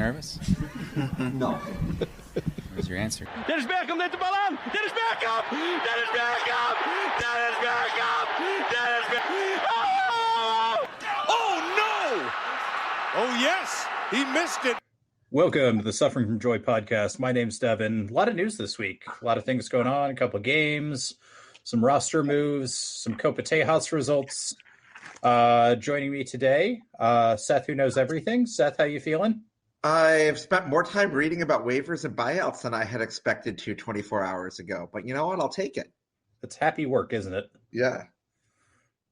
nervous? No. Where's your answer? Dennis Beckham, let the ball on! Dennis Beckham! Dennis Beckham! Dennis Beckham! Dennis Beckham! Oh! Oh, no! Oh, yes! He missed it. Welcome to the Suffering from Joy podcast. My name's Devin. A lot of news this week. A lot of things going on. A couple of games, some roster moves, some Copa Tejas results. Joining me today, Seth, who knows everything. Seth, how you feeling? I've spent more time reading about waivers and buyouts than I had expected to 24 hours ago. But you know what? I'll take it. It's happy work, isn't it? Yeah.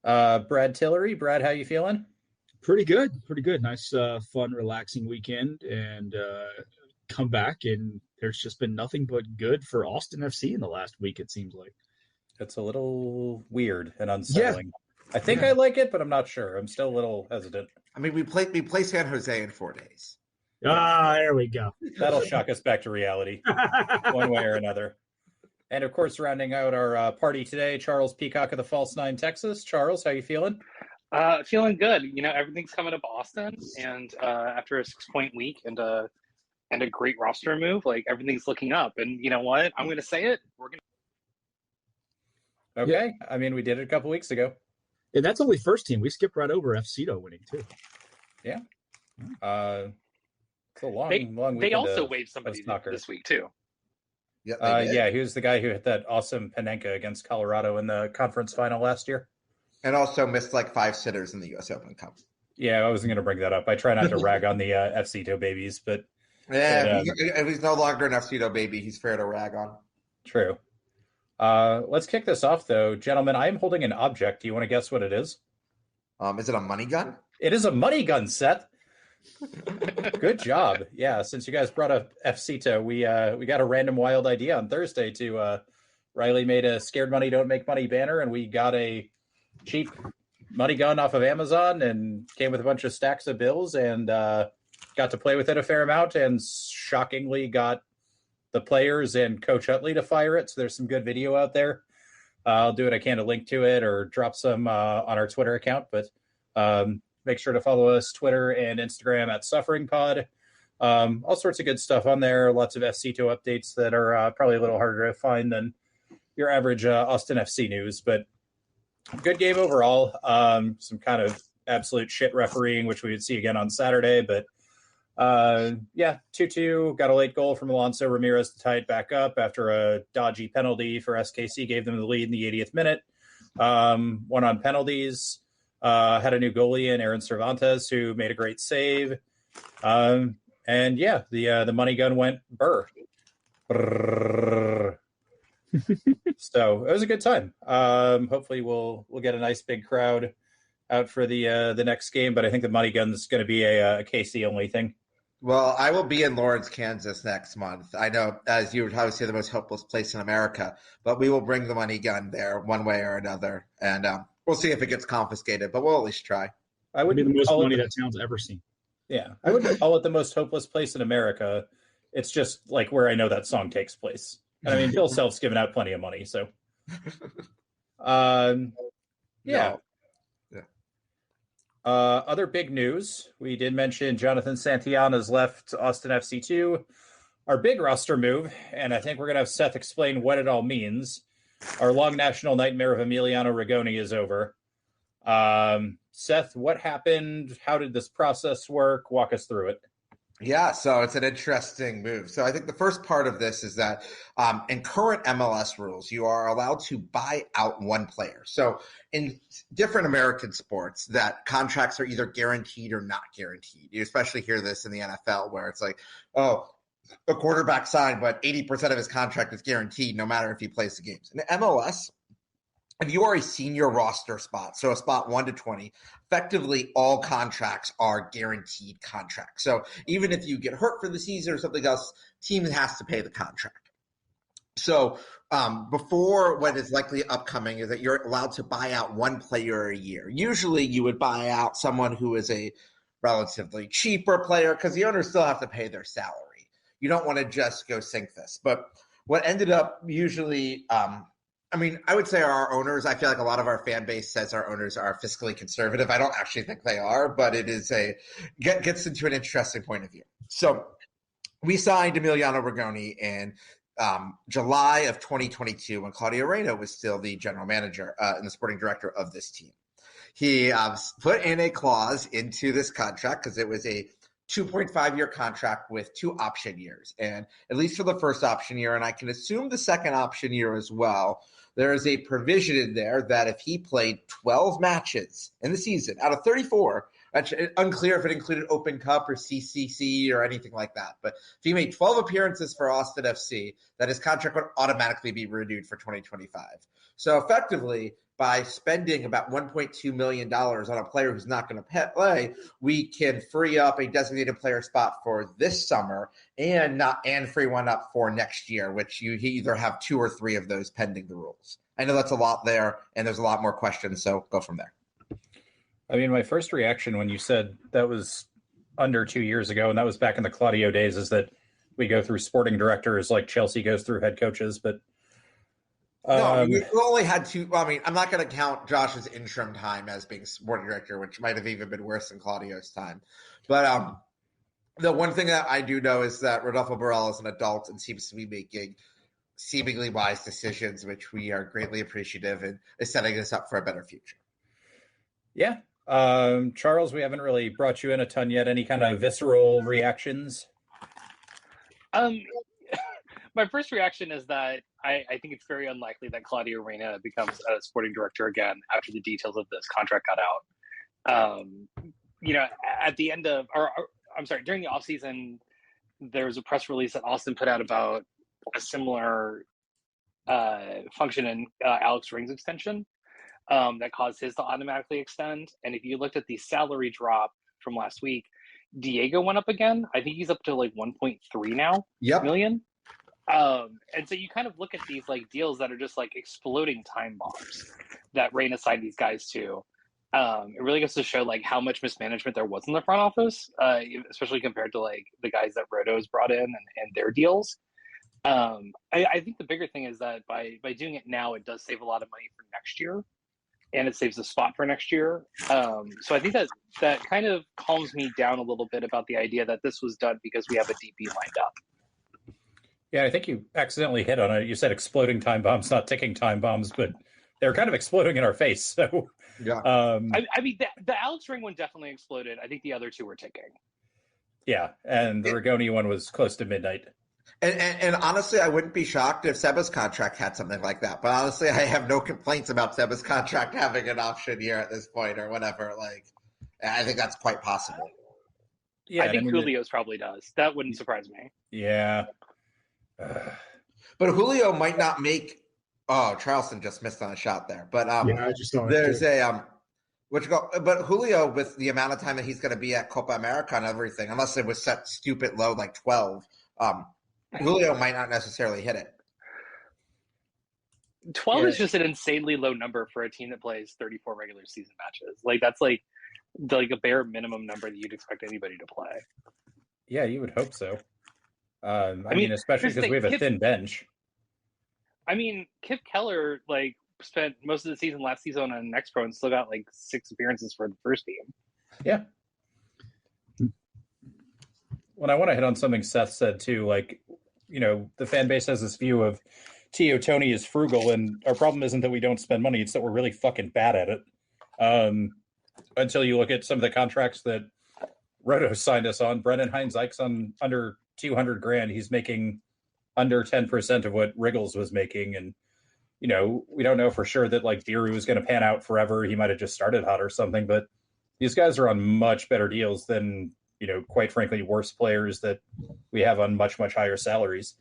Brad Tillery. Brad, how you feeling? Pretty good. Nice, fun, relaxing weekend, and come back, and there's just been nothing but good for Austin FC in the last week, it seems like. It's a little weird and unsettling. Yeah. I think I like it, but I'm not sure. I'm still a little hesitant. I mean, we play San Jose in 4 days. There we go. That'll shock us back to reality one way or another. And, of course, rounding out our party today, Charles Peacock of the False Nine, Texas. Charles, how you feeling? Feeling good. You know, everything's coming up Austin, and after a 6-point week and a great roster move, like everything's looking up. And you know what? I'm going to say it. We're going to. Okay. Yeah. I mean, we did it a couple weeks ago. And that's only first team. We skipped right over FCito winning too. Yeah. It's a long weekend. They also waived somebody this week too. Yeah. He was the guy who hit that awesome Panenka against Colorado in the conference final last year. And also missed like 5 sitters in the U.S. Open Cup. Yeah, I wasn't going to bring that up. I try not to rag on the FCito babies, but... Yeah, if he's no longer an FCito baby, he's fair to rag on. True. Let's kick this off, though. Gentlemen, I am holding an object. Do you want to guess what it is? Is it a money gun? It is a money gun, Seth. Good job. Yeah, since you guys brought up FCito, we got a random wild idea on Thursday to... Riley made a Scared Money Don't Make Money banner, and we got a cheap money gun off of Amazon and came with a bunch of stacks of bills and got to play with it a fair amount and shockingly got the players and Coach Utley to fire it. So there's some good video out there. I'll do what I can to link to it or drop some on our Twitter account, but make sure to follow us Twitter and Instagram at SufferingPod. All sorts of good stuff on there. Lots of FCito updates that are probably a little harder to find than your average Austin FC news, but good game overall. Some kind of absolute shit refereeing, which we would see again on Saturday. But 2-2. Got a late goal from Alonso Ramirez to tie it back up after a dodgy penalty for SKC gave them the lead in the 80th minute. One on penalties. Had a new goalie in Aaron Cervantes who made a great save. The money gun went burr. So it was a good time. Hopefully we'll get a nice big crowd out for the next game, but I think the money gun is going to be a KC only thing. Well, I will be in Lawrence, Kansas next month. I know, as you would probably say, the most hopeless place in America, but we will bring the money gun there one way or another, and we'll see if it gets confiscated, but we'll at least try. I would be the most money that town's ever seen. Yeah, I wouldn't call it the most hopeless place in America. It's just like where I know that song takes place. I mean, Bill Self's given out plenty of money, so. Other big news. We did mention Jonathan Santillana's left Austin FC2. Our big roster move, and I think we're going to have Seth explain what it all means. Our long national nightmare of Emiliano Rigoni is over. Seth, what happened? How did this process work? Walk us through it. Yeah, so it's an interesting move. So I think the first part of this is that in current MLS rules, you are allowed to buy out one player. So in different American sports, that contracts are either guaranteed or not guaranteed. You especially hear this in the NFL where it's like, oh, a quarterback signed, but 80% of his contract is guaranteed no matter if he plays the games. In MLS, if you are a senior roster spot, so a spot 1 to 20, effectively all contracts are guaranteed contracts. So even if you get hurt for the season or something else, team has to pay the contract. So before what is likely upcoming is that you're allowed to buy out one player a year. Usually you would buy out someone who is a relatively cheaper player because the owners still have to pay their salary. You don't want to just go sink this. But what ended up usually I mean, I would say our owners, I feel like a lot of our fan base says our owners are fiscally conservative. I don't actually think they are, but it is gets into an interesting point of view. So we signed Emiliano Rigoni in July of 2022 when Claudio Reyna was still the general manager and the sporting director of this team. He put in a clause into this contract because it was a 2.5-year contract with 2 option years. And at least for the first option year, and I can assume the second option year as well, there is a provision in there that if he played 12 matches in the season out of 34, unclear if it included Open Cup or CCC or anything like that, but if he made 12 appearances for Austin FC, that his contract would automatically be renewed for 2025. So effectively, by spending about $1.2 million on a player who's not going to play, we can free up a designated player spot for this summer and free one up for next year, which you either have 2 or 3 of those pending the rules. I know that's a lot there, and there's a lot more questions, so go from there. I mean, my first reaction when you said that was under 2 years ago, and that was back in the Claudio days, is that we go through sporting directors like Chelsea goes through head coaches, but no, we only had 2. I mean, I'm not going to count Josh's interim time as being sporting director, which might have even been worse than Claudio's time. But the one thing that I do know is that Rodolfo Borrell is an adult and seems to be making seemingly wise decisions, which we are greatly appreciative and is setting us up for a better future. Yeah. Charles, we haven't really brought you in a ton yet. Any kind of visceral reactions? My first reaction is that I think it's very unlikely that Claudio Reyna becomes a sporting director again after the details of this contract got out. At the end of, during the offseason, there was a press release that Austin put out about a similar function in Alex Ring's extension that caused his to automatically extend. And if you looked at the salary drop from last week, Diego went up again. I think he's up to like 1.3 now million. And so you kind of look at these like deals that are just like exploding time bombs that Reyna signed these guys to. It really goes to show like how much mismanagement there was in the front office, especially compared to like the guys that Roto's brought in and their deals. I think the bigger thing is that by doing it now, it does save a lot of money for next year, and it saves a spot for next year. So I think that kind of calms me down a little bit about the idea that this was done because we have a DP lined up. Yeah, I think you accidentally hit on it. You said exploding time bombs, not ticking time bombs, but they're kind of exploding in our face. So, yeah. I mean, the Alex Ring one definitely exploded. I think the other 2 were ticking. Yeah, and the Rigoni one was close to midnight. And honestly, I wouldn't be shocked if Seba's contract had something like that. But honestly, I have no complaints about Seba's contract having an option year at this point or whatever. Like, I think that's quite possible. Yeah, I think Julio's probably does. That wouldn't surprise me. Yeah. But Julio might not make. Oh, Charleston just missed on a shot there. But I just don't. There's but Julio, with the amount of time that he's going to be at Copa America and everything, unless it was set stupid low like 12, Julio might not necessarily hit it. 12 is just an insanely low number for a team that plays 34 regular season matches. Like that's like a bare minimum number that you'd expect anybody to play. Yeah, you would hope so. I mean, especially because we have a thin bench. I mean, Kip Keller like spent most of the season last season on an X-Pro and still got like 6 appearances for the first team. Yeah. Well, I want to hit on something Seth said too. Like, the fan base has this view of Tio Tony is frugal, and our problem isn't that we don't spend money; it's that we're really fucking bad at it. Until you look at some of the contracts that Roto signed us on, Brendan Hines-Ike's on under $200,000. He's making under 10% of what Riggles was making, and we don't know for sure that like Viru is going to pan out forever. He might have just started hot or something, but these guys are on much better deals than quite frankly, worse players that we have on much, much higher salaries.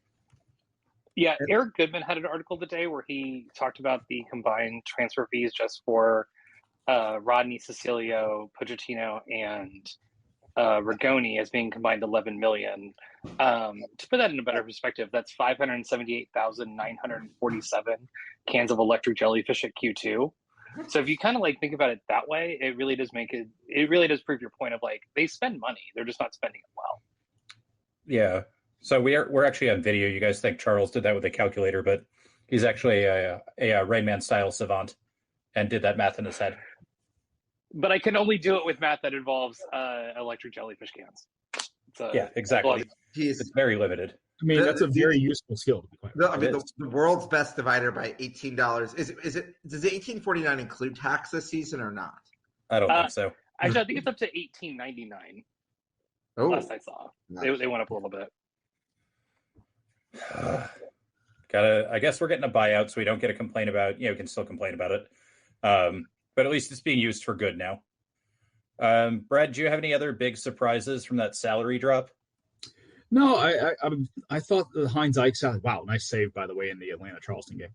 Yeah, Eric Goodman had an article today where he talked about the combined transfer fees just for Rodney, Cecilio, Pochettino, and Rigoni as being combined 11 million. To put that in a better perspective, that's 578,947 cans of electric jellyfish at Q2. So if you kind of like think about it that way, it really does prove your point of like they spend money, they're just not spending it well. Yeah. So we're actually on video. You guys think Charles did that with a calculator, but He's actually a Rain Man style savant and did that math in his head. But I can only do it with math that involves electric jellyfish cans. Yeah, exactly. It's very limited. I mean, that's a very useful skill, to be quite honest. I mean, the world's best divider by $18. Is it? Does the $18.49 include tax this season or not? I don't think so. Actually, I think it's up to $18.99. Oh, Last I saw, they went up a little bit. I guess we're getting a buyout, so we don't get a complaint about. We can still complain about it, but at least it's being used for good now. Brad, do you have any other big surprises from that salary drop? No, I thought the Heinz Ike salary. Wow, nice save by the way in the Atlanta Charleston game.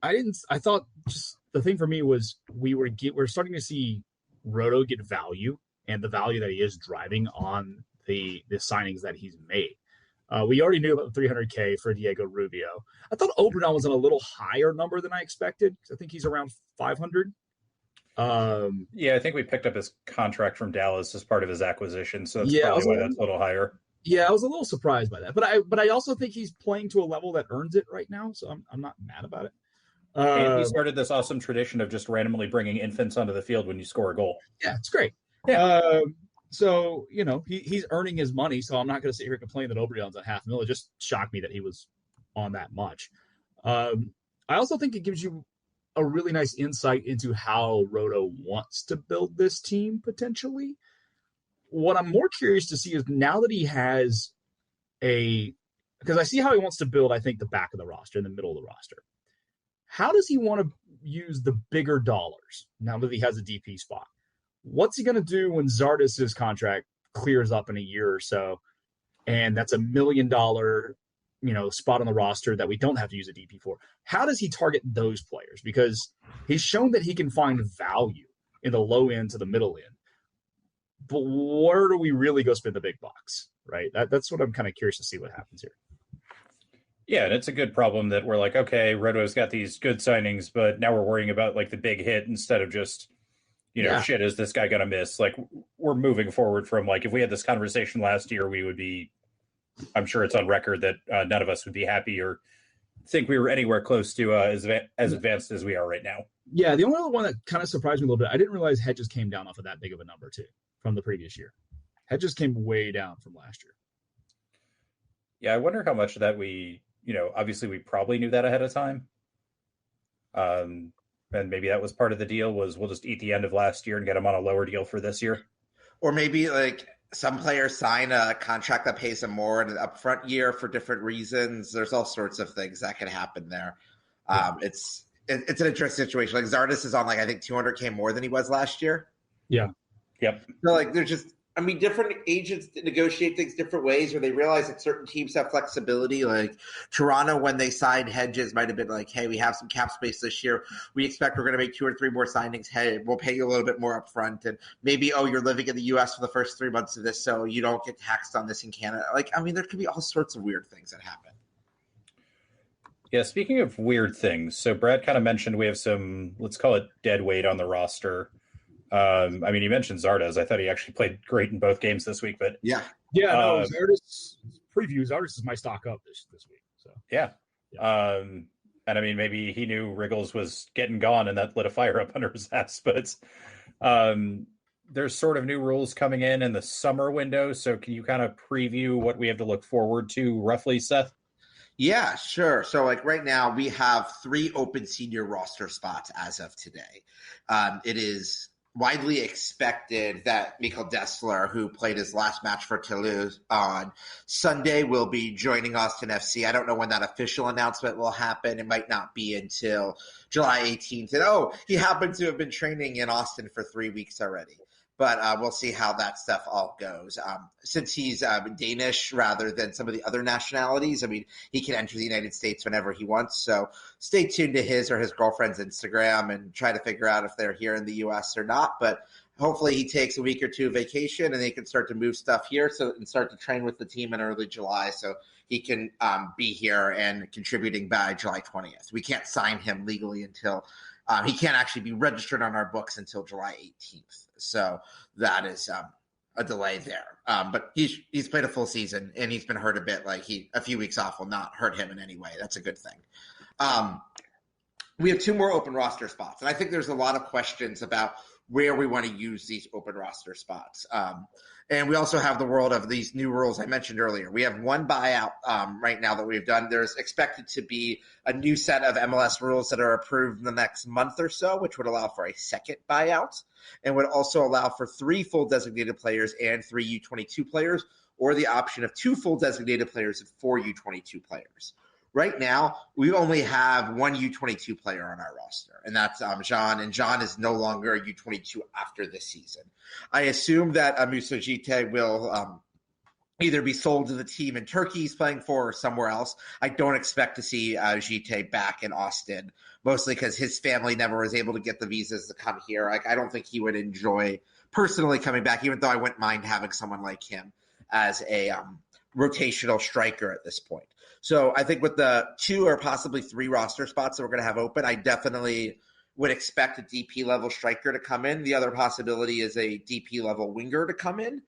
I thought just the thing for me was we're starting to see Roto get value and the value that he is driving on the signings that he's made. We already knew about the $300K for Diego Rubio. I thought Obradon was at a little higher number than I expected. I think he's around 500. I think we picked up his contract from Dallas as part of his acquisition, so that's probably why that's a little higher. Yeah, I was a little surprised by that, but I also think he's playing to a level that earns it right now, so I'm not mad about it. And he started this awesome tradition of just randomly bringing infants onto the field when you score a goal. Yeah, it's great. Yeah. So he's earning his money, so I'm not going to sit here and complain that Obradon's at $500,000. It just shocked me that he was on that much. I also think it gives you a really nice insight into how Roto wants to build this team potentially. What I'm more curious to see is now that he has because I see how he wants to build, I think, the back of the roster and the middle of the roster. How does he want to use the bigger dollars now that he has a DP spot? What's he going to do when Zardes' contract clears up in a year or so? And that's $1 million spot on the roster that we don't have to use a DP for. How does he target those players? Because he's shown that he can find value in the low end to the middle end. But where do we really go spend the big bucks, right? That's what I'm kind of curious to see what happens here. Yeah, and it's a good problem that we're like, okay, Roto's got these good signings, but now we're worrying about like the big hit instead of just, shit, is this guy going to miss? Like we're moving forward from like, if we had this conversation last year, we would be, I'm sure it's on record that none of us would be happy or think we were anywhere close to as advanced as we are right now. Yeah, the only other one that kind of surprised me a little bit, I didn't realize Hedges came down off of that big of a number too from the previous year. Hedges came way down from last year. Yeah, I wonder how much of that obviously we probably knew that ahead of time. And maybe that was part of the deal was we'll just eat the end of last year and get him on a lower deal for this year. Or maybe like some players sign a contract that pays them more in an upfront year for different reasons. There's all sorts of things that can happen there. It's an interesting situation. Like Zardes is on I think $200K more than he was last year. Yeah. Yep. So there's just, different agents negotiate things different ways, or they realize that certain teams have flexibility. Like Toronto, when they signed Hedges, might have been like, hey, we have some cap space this year. We expect we're going to make 2 or 3 more signings. Hey, we'll pay you a little bit more up front. And maybe, you're living in the U.S. for the first 3 months of this, so you don't get taxed on this in Canada. There could be all sorts of weird things that happen. Yeah, speaking of weird things, so Brad kind of mentioned we have some, let's call it dead weight on the roster. You mentioned Zardes. I thought he actually played great in both games this week, but Zardes preview. Zardes is my stock up this week. So yeah. Maybe he knew Riggles was getting gone and that lit a fire up under his ass. But there's sort of new rules coming in the summer window. So can you kind of preview what we have to look forward to roughly, Seth? Yeah, sure. So right now we have 3 open senior roster spots as of today. It is widely expected that Mikkel Dessler, who played his last match for Toulouse on Sunday, will be joining Austin FC. I don't know when that official announcement will happen. It might not be until July 18th. And he happened to have been training in Austin for 3 weeks already. But we'll see how that stuff all goes. Since he's Danish rather than some of the other nationalities, he can enter the United States whenever he wants. So stay tuned to his or his girlfriend's Instagram and try to figure out if they're here in the U.S. or not. But hopefully he takes a week or 2 vacation and they can start to move stuff here and start to train with the team in early July so he can be here and contributing by July 20th. We can't sign him legally until he can't actually be registered on our books until July 18th. So that is a delay there. But he's played a full season and he's been hurt a bit. Like a few weeks off will not hurt him in any way. That's a good thing. We have 2 more open roster spots, and I think there's a lot of questions about where we want to use these open roster spots. And we also have the world of these new rules I mentioned earlier. We have 1 buyout right now that we've done. There's expected to be a new set of MLS rules that are approved in the next month or so, which would allow for a second buyout and would also allow for 3 full designated players and 3 U22 players, or the option of 2 full designated players and 4 U22 players. Right now, we only have 1 U22 player on our roster, and that's Jean, and Jean is no longer a U22 after this season. I assume that Musa Jite will either be sold to the team in Turkey he's playing for or somewhere else. I don't expect to see Jite back in Austin, mostly because his family never was able to get the visas to come here. Like, I don't think he would enjoy personally coming back, even though I wouldn't mind having someone like him as a rotational striker at this point. So I think with the 2 or possibly 3 roster spots that we're going to have open, I definitely would expect a DP level striker to come in. The other possibility is a DP level winger to come in.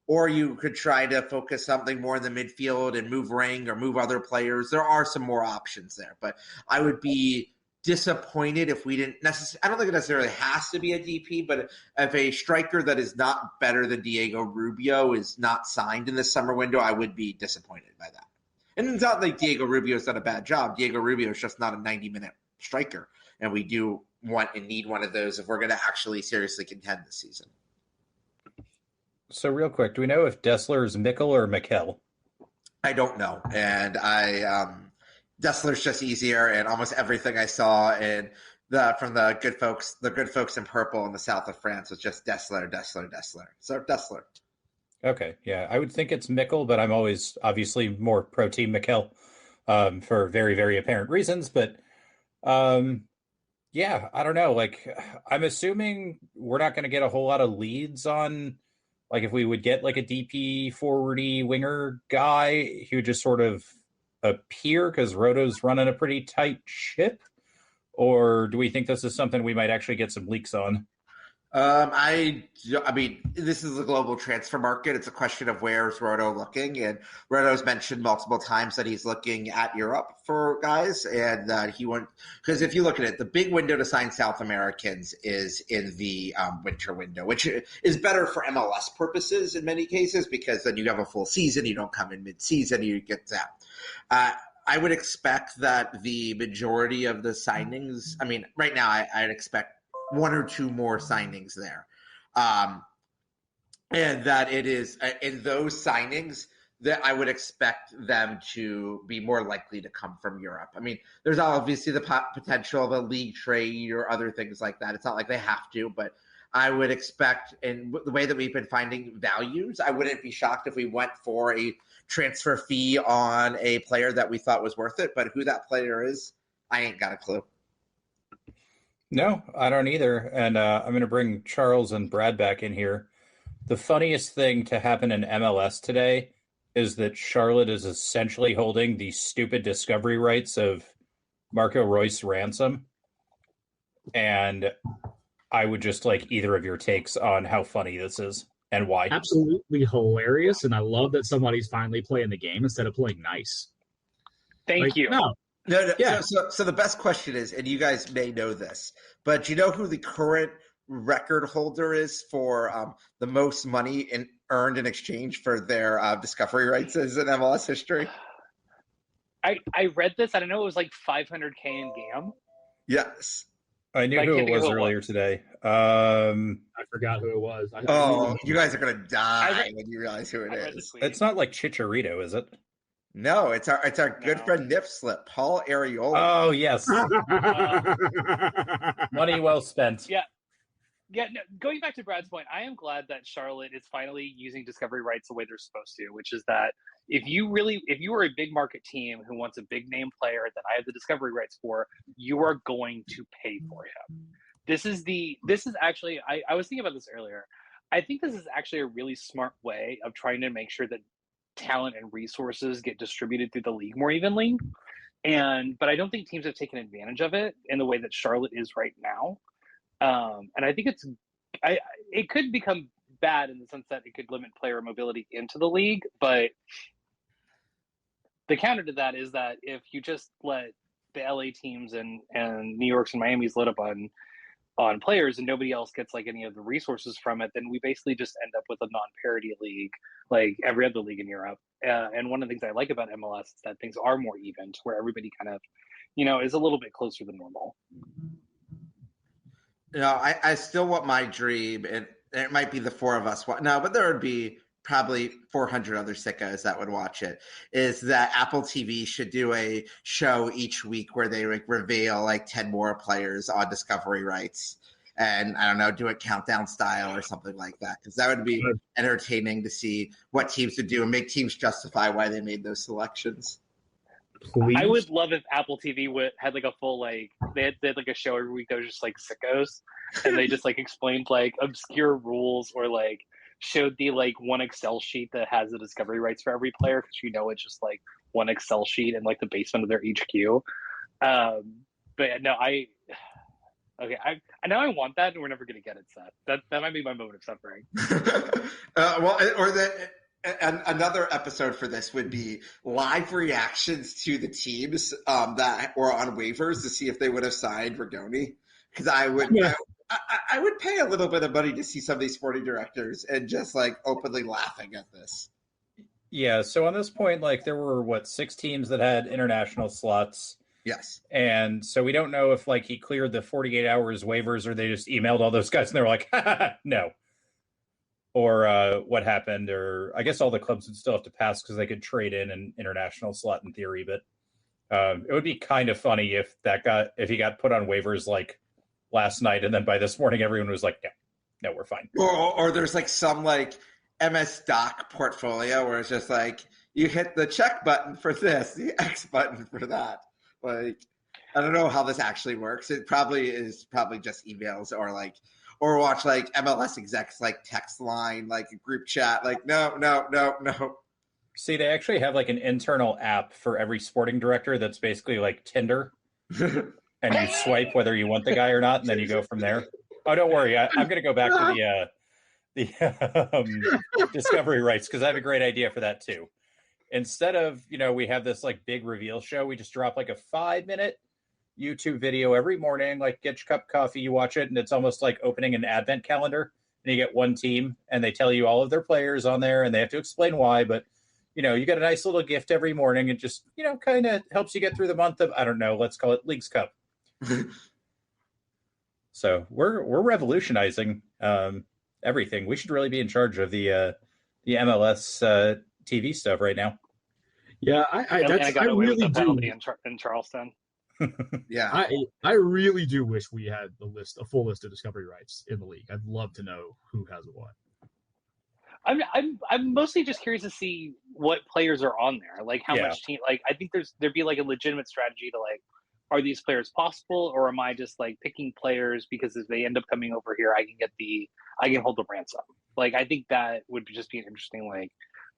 Or you could try to focus something more in the midfield and move Ring or move other players. There are some more options there, but I would be disappointed if we didn't necessarily. I don't think it necessarily has to be a DP, but if a striker that is not better than Diego Rubio is not signed in the summer window, I would be disappointed by that. And it's not like Diego Rubio's done a bad job. Diego Rubio is just not a 90-minute striker, and we do want and need one of those if we're going to actually seriously contend this season. So real quick, do we know if Dessler is Mikkel or Mikel? I don't know, and Dessler's just easier, and almost everything I saw from the good folks in purple in the south of France was just Dessler. So Dessler. Okay, yeah, I would think it's Mikkel, but I'm always obviously more pro team Mikel for very, very apparent reasons. But yeah, I don't know. Like, I'm assuming we're not going to get a whole lot of leads on, like, if we would get like a DP forwardy winger guy, he would just sort of appear because Roto's running a pretty tight ship. Or do we think this is something we might actually get some leaks on? I mean, this is a global transfer market. It's a question of where's Roto looking, and Roto's mentioned multiple times that he's looking at Europe for guys, and that he went because if you look at it, the big window to sign South Americans is in the winter window, which is better for MLS purposes in many cases because then you have a full season, you don't come in mid-season, you get that. I would expect that the majority of the signings. I mean, right now I'd expect 1 or 2 more signings there. And that it is in those signings that I would expect them to be more likely to come from Europe. I mean, there's obviously the potential of a league trade or other things like that. It's not like they have to, but I would expect in the way that we've been finding values, I wouldn't be shocked if we went for a transfer fee on a player that we thought was worth it. But who that player is, I ain't got a clue. No, I don't either. And I'm going to bring Charles and Brad back in here. The funniest thing to happen in MLS today is that Charlotte is essentially holding the stupid discovery rights of Marco Reus ransom. And I would just like either of your takes on how funny this is and why. Absolutely hilarious. And I love that somebody's finally playing the game instead of playing nice. Thank you. No, yeah. So the best question is, and you guys may know this, but do you know who the current record holder is for the most money earned in exchange for their discovery rights is in MLS history? I read this. I don't know. It was like 500K in GAM. Yes. I knew who it was earlier today. I forgot who it was. You guys are going to die when you realize who it is. It's not like Chicharito, is it? No, it's our good friend Nip Slip, Paul Areola. Oh, yes. Money well spent. Yeah. Yeah, no, going back to Brad's point, I am glad that Charlotte is finally using discovery rights the way they're supposed to, which is that if you are a big market team who wants a big name player that I have the discovery rights for, you are going to pay for him. This is actually, I was thinking about this earlier. I think this is actually a really smart way of trying to make sure that talent and resources get distributed through the league more evenly. But I don't think teams have taken advantage of it in the way that Charlotte is right now. And I think it could become bad in the sense that it could limit player mobility into the league. But the counter to that is that if you just let the LA teams and New York's and Miami's lit up on players and nobody else gets like any of the resources from it, then we basically just end up with a non-parity league like every other league in Europe. And one of the things I like about MLS is that things are more even, to where everybody kind of, is a little bit closer than normal. I still want my dream, and it might be the four of us. No, but there would be probably 400 other sickos that would watch it, is that Apple TV should do a show each week where they reveal like 10 more players on discovery rights. And I don't know, do it countdown style or something like that. Because that would be entertaining to see what teams would do and make teams justify why they made those selections. Please. I would love if Apple TV had like a full they had like a show every week that was just like sickos, and they just like explained like obscure rules or like showed the like one Excel sheet that has the discovery rights for every player, because it's just like one Excel sheet in like the basement of their HQ. But no, I know I want that, and we're never gonna get it, Seth. That might be my moment of suffering. Another episode for this would be live reactions to the teams that were on waivers to see if they would have signed Rigoni. Because I would pay a little bit of money to see some of these sporting directors and just like openly laughing at this. Yeah. So on this point, like there were 6 teams that had international slots. Yes. And so we don't know if like he cleared the 48 hours waivers, or they just emailed all those guys and they were like, no. Or what happened, or I guess all the clubs would still have to pass because they could trade in an international slot in theory. But it would be kind of funny if he got put on waivers like last night, and then by this morning everyone was like, no, we're fine. Or there's like some like MS Doc portfolio where it's just like you hit the check button for this, the X button for that. Like, I don't know how this actually works. It probably is just emails or watch like MLS execs like text line, like a group chat, like no. See, they actually have like an internal app for every sporting director that's basically like Tinder. And you swipe whether you want the guy or not, and then you go from there. Oh, don't worry. I'm going to go back to the discovery rights, because I have a great idea for that too. Instead of, we have this like big reveal show, we just drop like a 5-minute YouTube video every morning, like get your cup of coffee, you watch it, and it's almost like opening an advent calendar, and you get one team and they tell you all of their players on there and they have to explain why, but you get a nice little gift every morning. It just, kind of helps you get through the month of, I don't know, let's call it Leagues Cup. So we're revolutionizing everything. We should really be in charge of the MLS TV stuff right now. Yeah, I really really do. In Charleston. Yeah, I really do wish we had a full list of discovery rights in the league. I'd love to know who has what. I'm mostly just curious to see what players are on there, like how much team. Like I think there'd be like a legitimate strategy to like, are these players possible, or am I just like picking players because if they end up coming over here, I can hold the ransom. Like I think that would just be an interesting like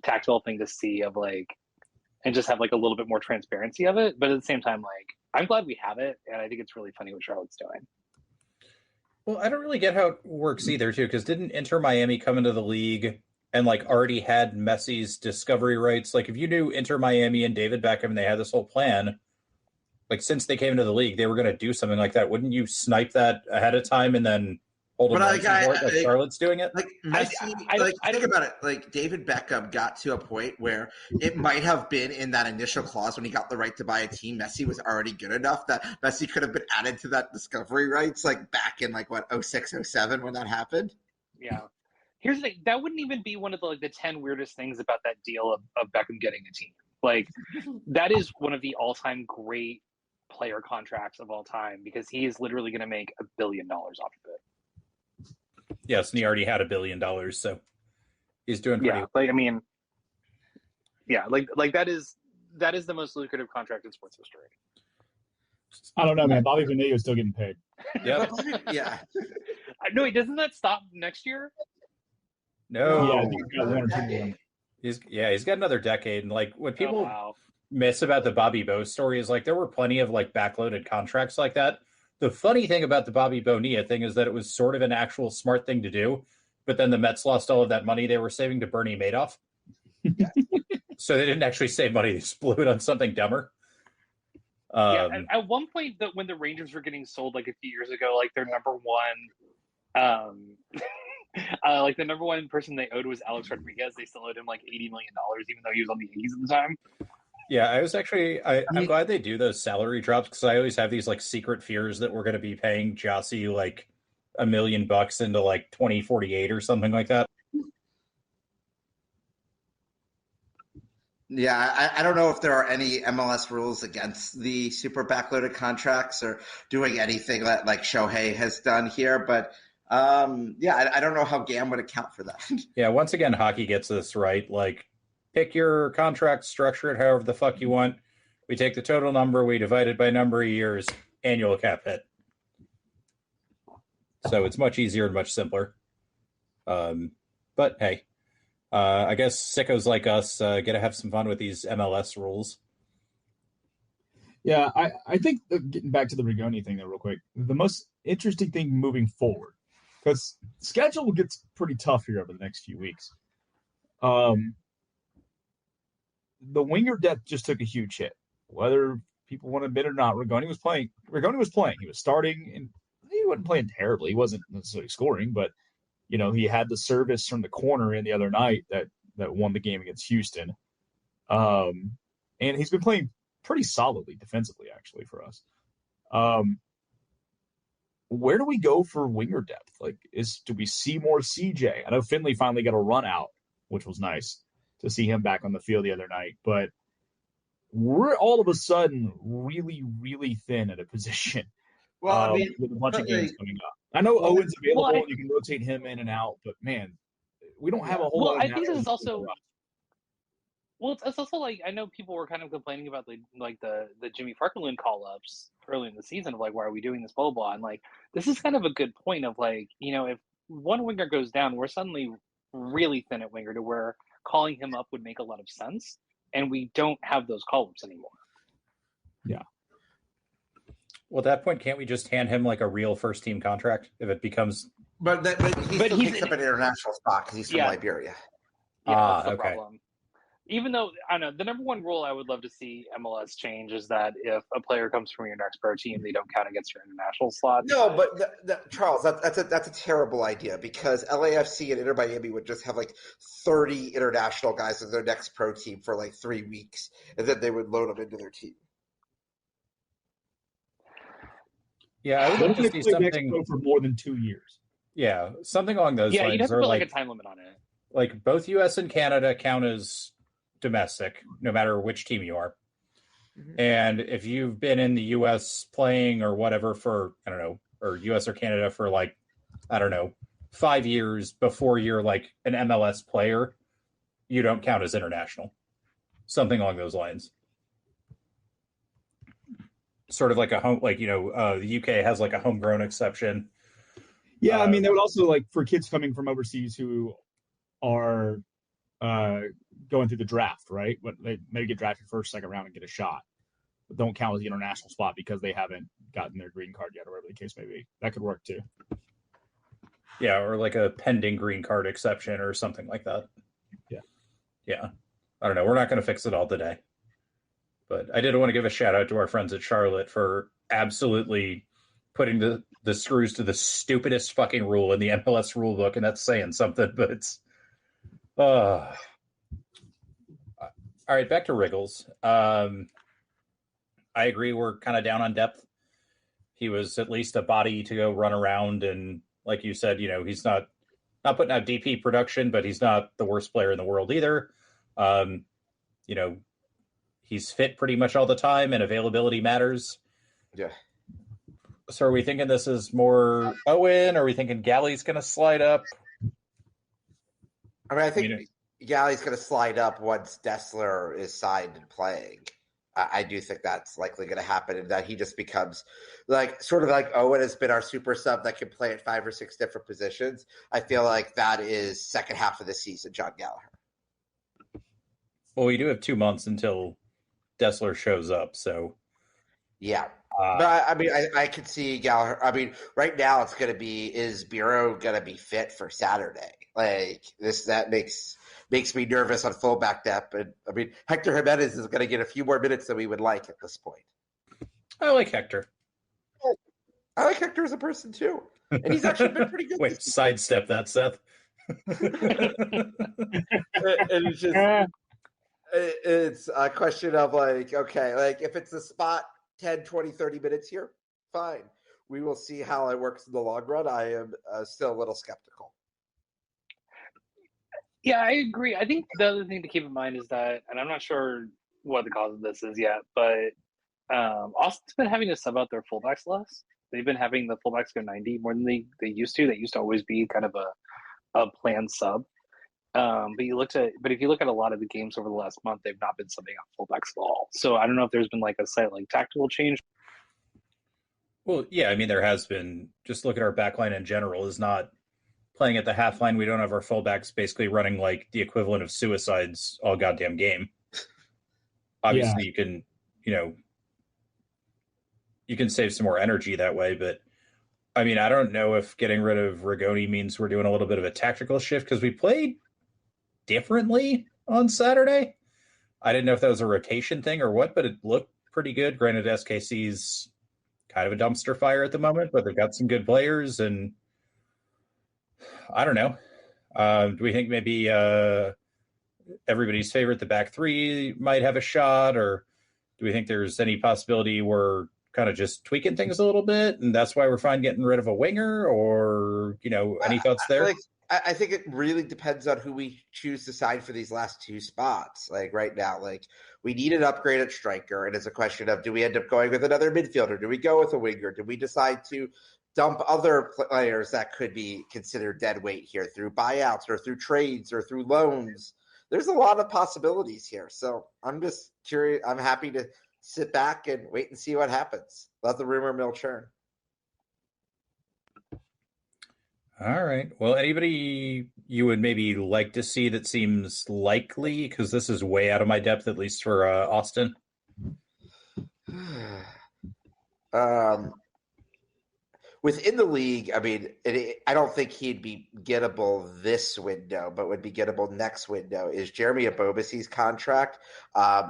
tactile thing to see of like, and just have like a little bit more transparency of it. But at the same time, like I'm glad we have it, and I think it's really funny what Charlotte's doing. Well, I don't really get how it works either, too, because didn't Inter Miami come into the league and like already had Messi's discovery rights? Like if you knew Inter Miami and David Beckham and they had this whole plan, like since they came into the league, they were going to do something like that. Wouldn't you snipe that ahead of time and then hold a ransom for it like Charlotte's doing it? Like Messi, think about it. Like David Beckham got to a point where it might have been in that initial clause when he got the right to buy a team. Messi was already good enough that Messi could have been added to that discovery rights, like back in like 06, 07 when that happened. Yeah. Here's the thing. That wouldn't even be one of the 10 weirdest things about that deal of Beckham getting a team. Like that is one of the all-time great player contracts of all time, because he is literally going to make $1 billion off of it. Yes, and he already had $1 billion, so he's doing pretty well. Like I mean, yeah, like that is the most lucrative contract in sports history. I don't know, man. Bobby Bonilla is still getting paid. Yep. Yeah. No, doesn't that stop next year? No. Yeah, he's got another decade, and like what people miss about the Bobby Bo story is like there were plenty of like backloaded contracts like that. The funny thing about the Bobby Bonilla thing is that it was sort of an actual smart thing to do, but then the Mets lost all of that money they were saving to Bernie Madoff. Yeah. So they didn't actually save money; they just blew it on something dumber. At one point, when the Rangers were getting sold like a few years ago, like their number one, like the number one person they owed was Alex Rodriguez. They still owed him like $80 million, even though he was on the Yankees at the time. Yeah, I was actually I'm glad they do those salary drops, because I always have these like secret fears that we're going to be paying Jossie like $1 million into like 2048 or something like that. Yeah, I don't know if there are any MLS rules against the super backloaded contracts or doing anything that like Shohei has done here, but I don't know how GAM would account for that. Yeah, once again, hockey gets this right. Like, pick your contract, structure it however the fuck you want. We take the total number, we divide it by number of years, annual cap hit. So it's much easier and much simpler. But hey, I guess sickos like us get to have some fun with these MLS rules. Yeah, I think getting back to the Rigoni thing there real quick, the most interesting thing moving forward, because schedule gets pretty tough here over the next few weeks. The winger depth just took a huge hit. Whether people want to admit it or not, Rigoni was playing. He was starting, and he wasn't playing terribly. He wasn't necessarily scoring, but he had the service from the corner in the other night that won the game against Houston. And he's been playing pretty solidly defensively, actually, for us. Where do we go for winger depth? Like, do we see more CJ? I know Finley finally got a run out, which was nice to see him back on the field the other night, but we're all of a sudden really, really thin at a position. Well, with a bunch of games coming up. I know Owen's available and you can rotate him in and out, but man, we don't have a whole lot of. I think this is also. Well, it's also like, I know people were kind of complaining about the Jimmy Farkalund call-ups early in the season of like, why are we doing this, blah, blah, blah. And like, this is kind of a good point of like, if one winger goes down, we're suddenly really thin at winger to where calling him up would make a lot of sense. And we don't have those call-ups anymore. Yeah. Well, at that point, can't we just hand him like a real first-team contract if it becomes? But he still takes up an international spot because he's from Liberia. Yeah, that's the problem. Even though, I don't know, the number one rule I would love to see MLS change is that if a player comes from your next pro team, they don't count against your international slot. No, but Charles, that's a terrible idea, because LAFC and Inter Miami would just have like 30 international guys as their next pro team for like 3 weeks, and then they would load them into their team. Yeah, I would like to see something for more than 2 years. Yeah, something along those lines. Yeah, you'd have to put like a time limit on it. Like both U.S. and Canada count as domestic, no matter which team you are. Mm-hmm. And if you've been in the U.S. playing or whatever for, I don't know, or U.S. or Canada for like, I don't know, 5 years before you're like an MLS player, you don't count as international. Something along those lines. Sort of like a home, like, the UK has like a homegrown exception. Yeah, I mean, they would also, like, for kids coming from overseas who are going through the draft, right? But they maybe get drafted first, second round, and get a shot, but don't count as the international spot because they haven't gotten their green card yet, or whatever the case may be. That could work too. Yeah, or like a pending green card exception or something like that. Yeah. I don't know. We're not going to fix it all today. But I did want to give a shout out to our friends at Charlotte for absolutely putting the screws to the stupidest fucking rule in the MLS rule book, and that's saying something, but it's all right, back to Riggles. I agree, we're kind of down on depth. He was at least a body to go run around, and like you said, he's not putting out DP production, but he's not the worst player in the world either. He's fit pretty much all the time, and availability matters. Yeah. So are we thinking this is more Owen? Are we thinking Galley's going to slide up? I mean, I think Galley's going to slide up once Dessler is signed and playing. I do think that's likely going to happen, and that he just becomes like sort of like Owen has been our super sub that can play at 5 or 6 different positions. I feel like that is second half of the season, John Gallagher. Well, we do have 2 months until Dessler shows up, so Yeah. But I mean, I could see Gallagher. I mean, right now it's going to be, is Bureau going to be fit for Saturday? Like that makes me nervous on fullback depth. And I mean, Hector Jimenez is going to get a few more minutes than we would like at this point. I like Hector. I like Hector as a person too, and he's actually been pretty good. Wait, sidestep that, Seth. And it's a question of like, okay, like if it's a spot 10, 20, 30 minutes here, fine. We will see how it works in the long run. I am still a little skeptical. Yeah, I agree. I think the other thing to keep in mind is that, and I'm not sure what the cause of this is yet, but Austin's been having to sub out their fullbacks less. They've been having the fullbacks go 90 more than they used to. They used to always be kind of a planned sub. But if you look at a lot of the games over the last month, they've not been subbing out fullbacks at all. So I don't know if there's been like a slight like tactical change. Well, yeah, I mean there has been. Just look at our backline in general is not playing at the half line. We don't have our fullbacks basically running like the equivalent of suicides all goddamn game. Obviously, you can save some more energy that way, but I mean, I don't know if getting rid of Rigoni means we're doing a little bit of a tactical shift because we played differently on Saturday. I didn't know if that was a rotation thing or what, but it looked pretty good. Granted, SKC's kind of a dumpster fire at the moment, but they've got some good players, and I don't know. Do we think maybe everybody's favorite, the back three, might have a shot, or do we think there's any possibility we're kind of just tweaking things a little bit, and that's why we're fine getting rid of a winger, or, any thoughts there? I think it really depends on who we choose to sign for these last two spots. Like right now, like we need an upgrade at striker, and it's a question of, do we end up going with another midfielder? Do we go with a winger? Do we decide to dump other players that could be considered dead weight here through buyouts or through trades or through loans? There's a lot of possibilities here. So I'm just curious. I'm happy to sit back and wait and see what happens. Let the rumor mill churn. All right. Well, anybody you would maybe like to see that seems likely? Because this is way out of my depth, at least for Austin. Within the league, I mean, I don't think he'd be gettable this window, but would be gettable next window. Is Jeremy Abobasi's contract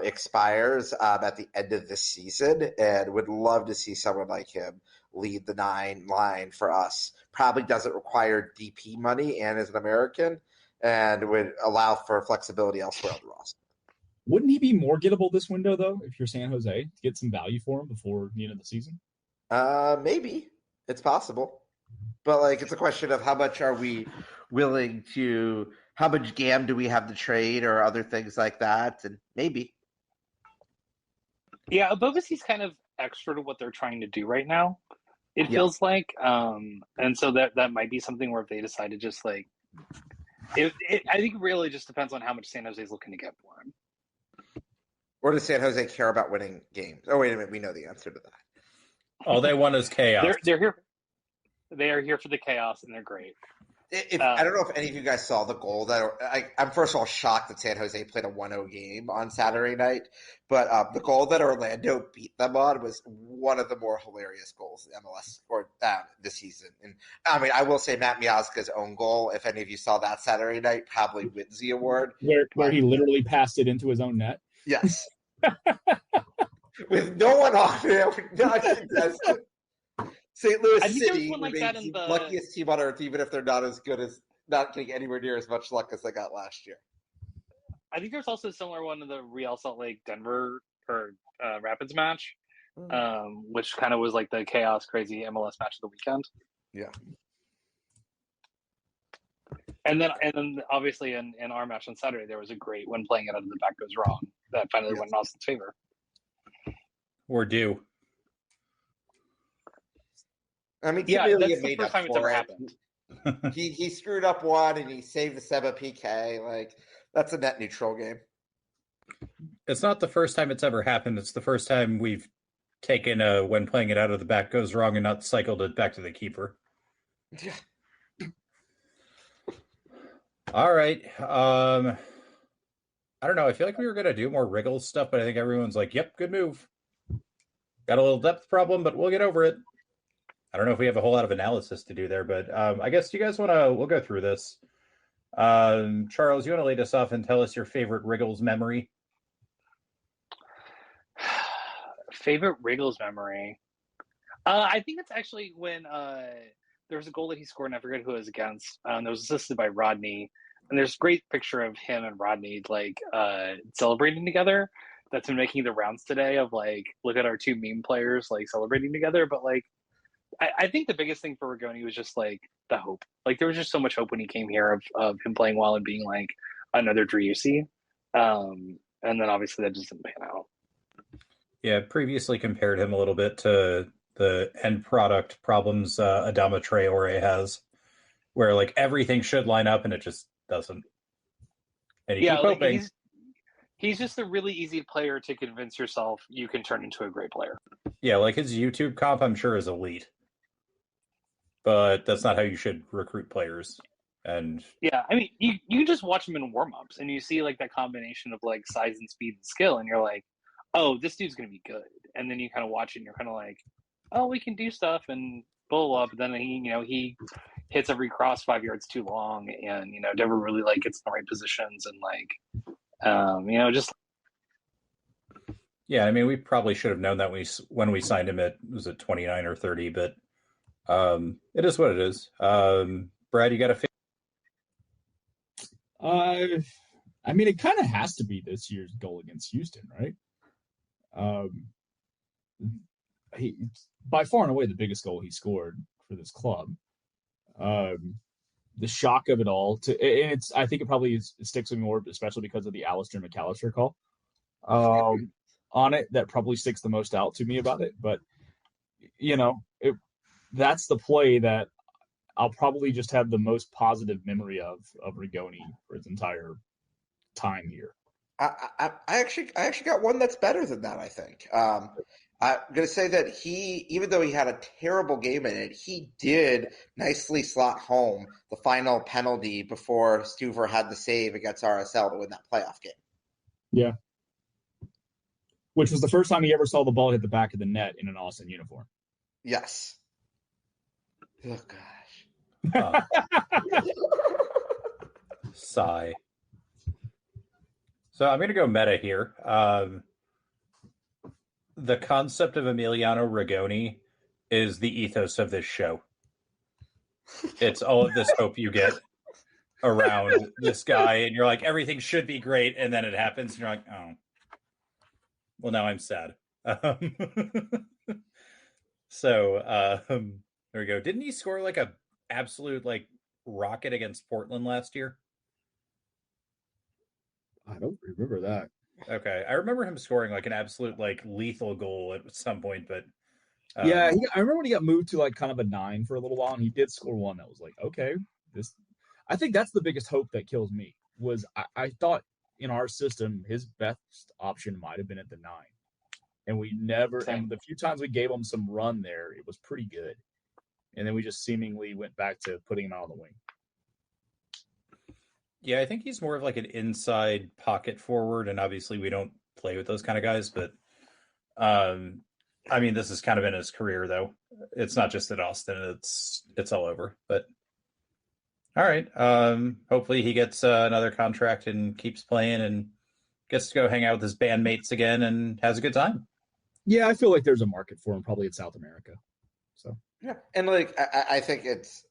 expires at the end of this season, and would love to see someone like him lead the 9 line for us. Probably doesn't require DP money and is an American, and would allow for flexibility elsewhere on the roster. Wouldn't he be more gettable this window, though, if you're San Jose, to get some value for him before the end of the season? Maybe. It's possible. But, like, it's a question of how much are we willing to – how much GAM do we have to trade or other things like that? And maybe. Yeah, Abovasi's kind of extra to what they're trying to do right now, it feels like. And so that might be something where if they decide to just, like – I think it really just depends on how much San Jose's looking to get for him. Or does San Jose care about winning games? Oh, wait a minute. We know the answer to that. All they want is chaos. They're here. They are here for the chaos, and they're great. I don't know if any of you guys saw the goal that I'm first of all shocked that San Jose played a 1-0 game on Saturday night, but the goal that Orlando beat them on was one of the more hilarious goals in MLS or this season. And I mean, I will say Matt Miazga's own goal, if any of you saw that Saturday night, probably wins the award. Where he literally passed it into his own net? Yes. With no one on it, not contested. St. Louis City remains the luckiest team on earth, even if they're not as good as not getting anywhere near as much luck as they got last year. I think there's also a similar one to the Real Salt Lake Denver or Rapids match, which kind of was like the chaos, crazy MLS match of the weekend. Yeah. And then obviously in our match on Saturday, there was a great when playing it out of the back goes wrong that finally went in Austin's favor. We're due. I mean, yeah, that's the first time it's ever happened. He screwed up one and he saved the Seba PK. Like, that's a net neutral game. It's not the first time it's ever happened. It's the first time we've taken when playing it out of the back goes wrong and not cycled it back to the keeper. Yeah. All right. I don't know. I feel like we were going to do more Riggles stuff, but I think everyone's like, yep, good move. Got a little depth problem, but we'll get over it. I don't know if we have a whole lot of analysis to do there, but I guess you guys want to, we'll go through this. Charles, you want to lead us off and tell us your favorite Riggles memory? Favorite Riggles memory? I think it's actually when there was a goal that he scored, and I forget who it was against. That was assisted by Rodney. And there's a great picture of him and Rodney celebrating together. That's been making the rounds today of look at our two meme players celebrating together. But I think the biggest thing for Rigoni was just the hope. There was just so much hope when he came here of him playing well and being another Driussi. And then obviously that just didn't pan out. Yeah, previously compared him a little bit to the end product problems Adama Traore has, where everything should line up and it just doesn't. And you keep hoping. He's just a really easy player to convince yourself you can turn into a great player. Yeah, his YouTube comp, I'm sure, is elite. But that's not how you should recruit players. And yeah, I mean, you just watch him in warm-ups and you see that combination of size and speed and skill, and you're like, oh, this dude's gonna be good. And then you kind of watch it and you're kind of like, oh, we can do stuff and bull up. But then he hits every cross 5 yards too long, and never really gets in the right positions, and just. Yeah, I mean, we probably should have known that when we signed him at, was it 29 or 30, but it is what it is. Brad, you got a I mean, it kind of has to be this year's goal against Houston, right? He by far and away the biggest goal he scored for this club. The shock of it all, I think it probably sticks with me more, especially because of the Alistair McAllister call on it. That probably sticks the most out to me about it. But that's the play that I'll probably just have the most positive memory of Rigoni for his entire time here. I actually got one that's better than that, I think. I'm going to say that even though he had a terrible game in it, he did nicely slot home the final penalty before Stuver had the save against RSL to win that playoff game. Yeah. Which was the first time he ever saw the ball hit the back of the net in an Austin uniform. Yes. Oh, gosh. Sigh. So I'm going to go meta here. The concept of Emiliano Rigoni is the ethos of this show. It's all of this hope you get around this guy, and you're like, everything should be great, and then it happens, and you're like, oh. Well, now I'm sad. So, there we go. Didn't he score a absolute rocket against Portland last year? I don't remember that. Okay, I remember him scoring an absolute lethal goal at some point, but yeah, I remember when he got moved to kind of a 9 for a little while, and he did score one that was okay. This, I think that's the biggest hope that kills me. Was I thought in our system his best option might have been at the 9, and we never. And the few times we gave him some run there, it was pretty good, and then we just seemingly went back to putting him out on the wing. Yeah, I think he's more of an inside pocket forward, and obviously we don't play with those kind of guys, but I mean, this is kind of in his career, though. It's not just at Austin, it's all over. But all right, hopefully he gets another contract and keeps playing and gets to go hang out with his bandmates again and has a good time. Yeah, I feel like there's a market for him probably in South America. So yeah, and I think it's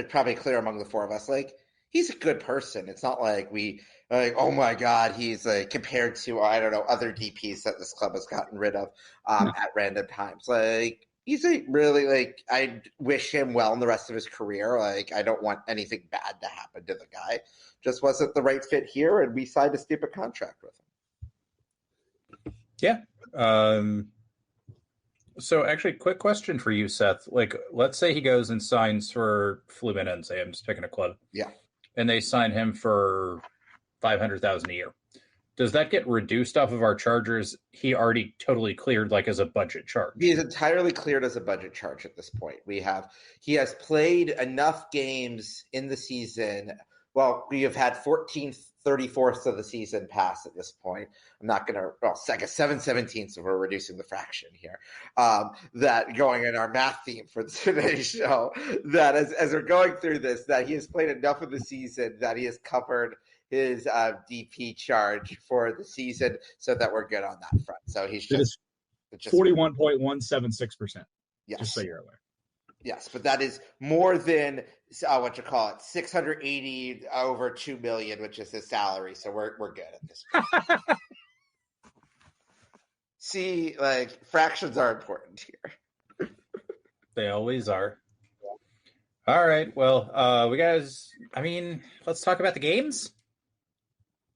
probably clear among the four of us, he's a good person. It's not we oh my God, he's compared to, I don't know, other DPs that this club has gotten rid of at random times. He's a really, I wish him well in the rest of his career. I don't want anything bad to happen to the guy. Just wasn't the right fit here, and we signed a stupid contract with him. Yeah. So actually, quick question for you, Seth. Let's say he goes and signs for Fluminense. I'm just picking a club. Yeah. And they sign him for $500,000 a year. Does that get reduced off of our charges? He already totally cleared as a budget charge. He is entirely cleared as a budget charge at this point. He has played enough games in the season. Well, we have had 14 34th of the season pass at this point. I'm not going to, well, I guess 7/17, so we're reducing the fraction here. That going in our math theme for today's show, that as we're going through this, that he has played enough of the season that he has covered his DP charge for the season so that we're good on that front. So he's just 41.176%. Yes. Just so you're aware. Yes, but that is more than 680 over 2 million, which is his salary. So we're good at this point. See, like, fractions are important here. They always are. All right. Well, let's talk about the games.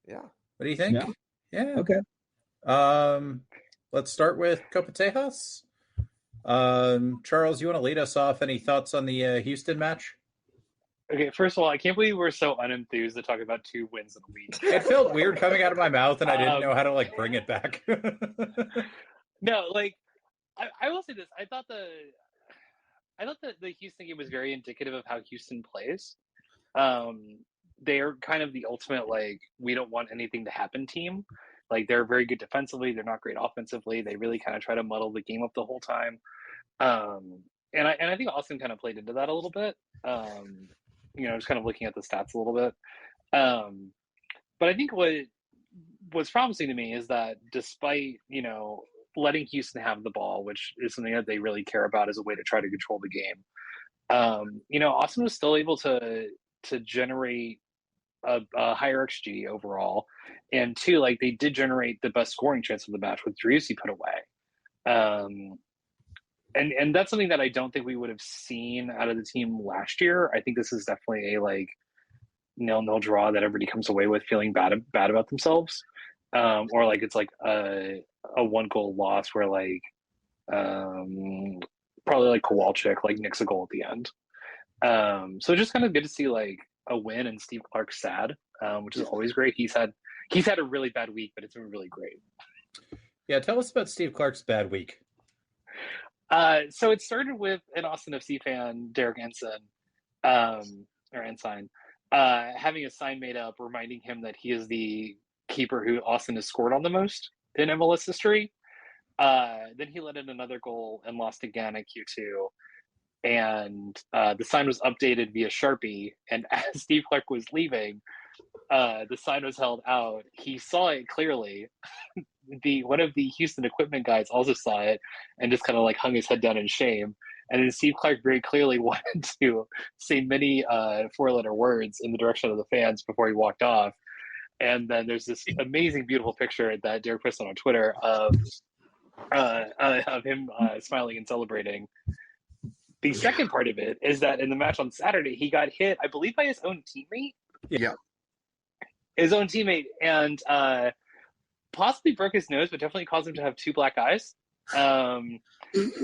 Yeah. What do you think? Yeah. Okay. Let's start with Copa Tejas. Charles, you want to lead us off? Any thoughts on the Houston match? Okay, first of all, I can't believe we're so unenthused to talk about 2 wins in a week. It felt weird coming out of my mouth, and I didn't know how to bring it back. No, I will say this. I thought the Houston game was very indicative of how Houston plays. They're kind of the ultimate we don't want anything to happen team. They're very good defensively. They're not great offensively. They really kind of try to muddle the game up the whole time. And I think Austin kind of played into that a little bit. Just kind of looking at the stats a little bit. But I think what's promising to me is that despite, letting Houston have the ball, which is something that they really care about as a way to try to control the game, Austin was still able to generate a higher XG overall. And 2, they did generate the best scoring chance of the match with Reus put away. And that's something that I don't think we would have seen out of the team last year. I think this is definitely a 0-0 draw that everybody comes away with feeling bad about themselves. Or it's a 1-goal loss where probably Kowalczyk nicks a goal at the end. So just kind of good to see a win and Steve Clark sad, which is always great. He's had a really bad week, but it's been really great. Yeah, tell us about Steve Clark's bad week. So it started with an Austin FC fan, Derek Ensign, having a sign made up reminding him that he is the keeper who Austin has scored on the most in MLS history. Then he let in another goal and lost again at Q2. And the sign was updated via Sharpie. And as Steve Clark was leaving, the sign was held out. He saw it clearly. One of the Houston equipment guys also saw it and just kind of hung his head down in shame. And then Steve Clark very clearly wanted to say many 4-letter words in the direction of the fans before he walked off. And then there's this amazing, beautiful picture that Derek posted on Twitter of him smiling and celebrating. The second part of it is that in the match on Saturday, he got hit, I believe, by his own teammate. Yeah. His own teammate, and possibly broke his nose, but definitely caused him to have 2 black eyes. In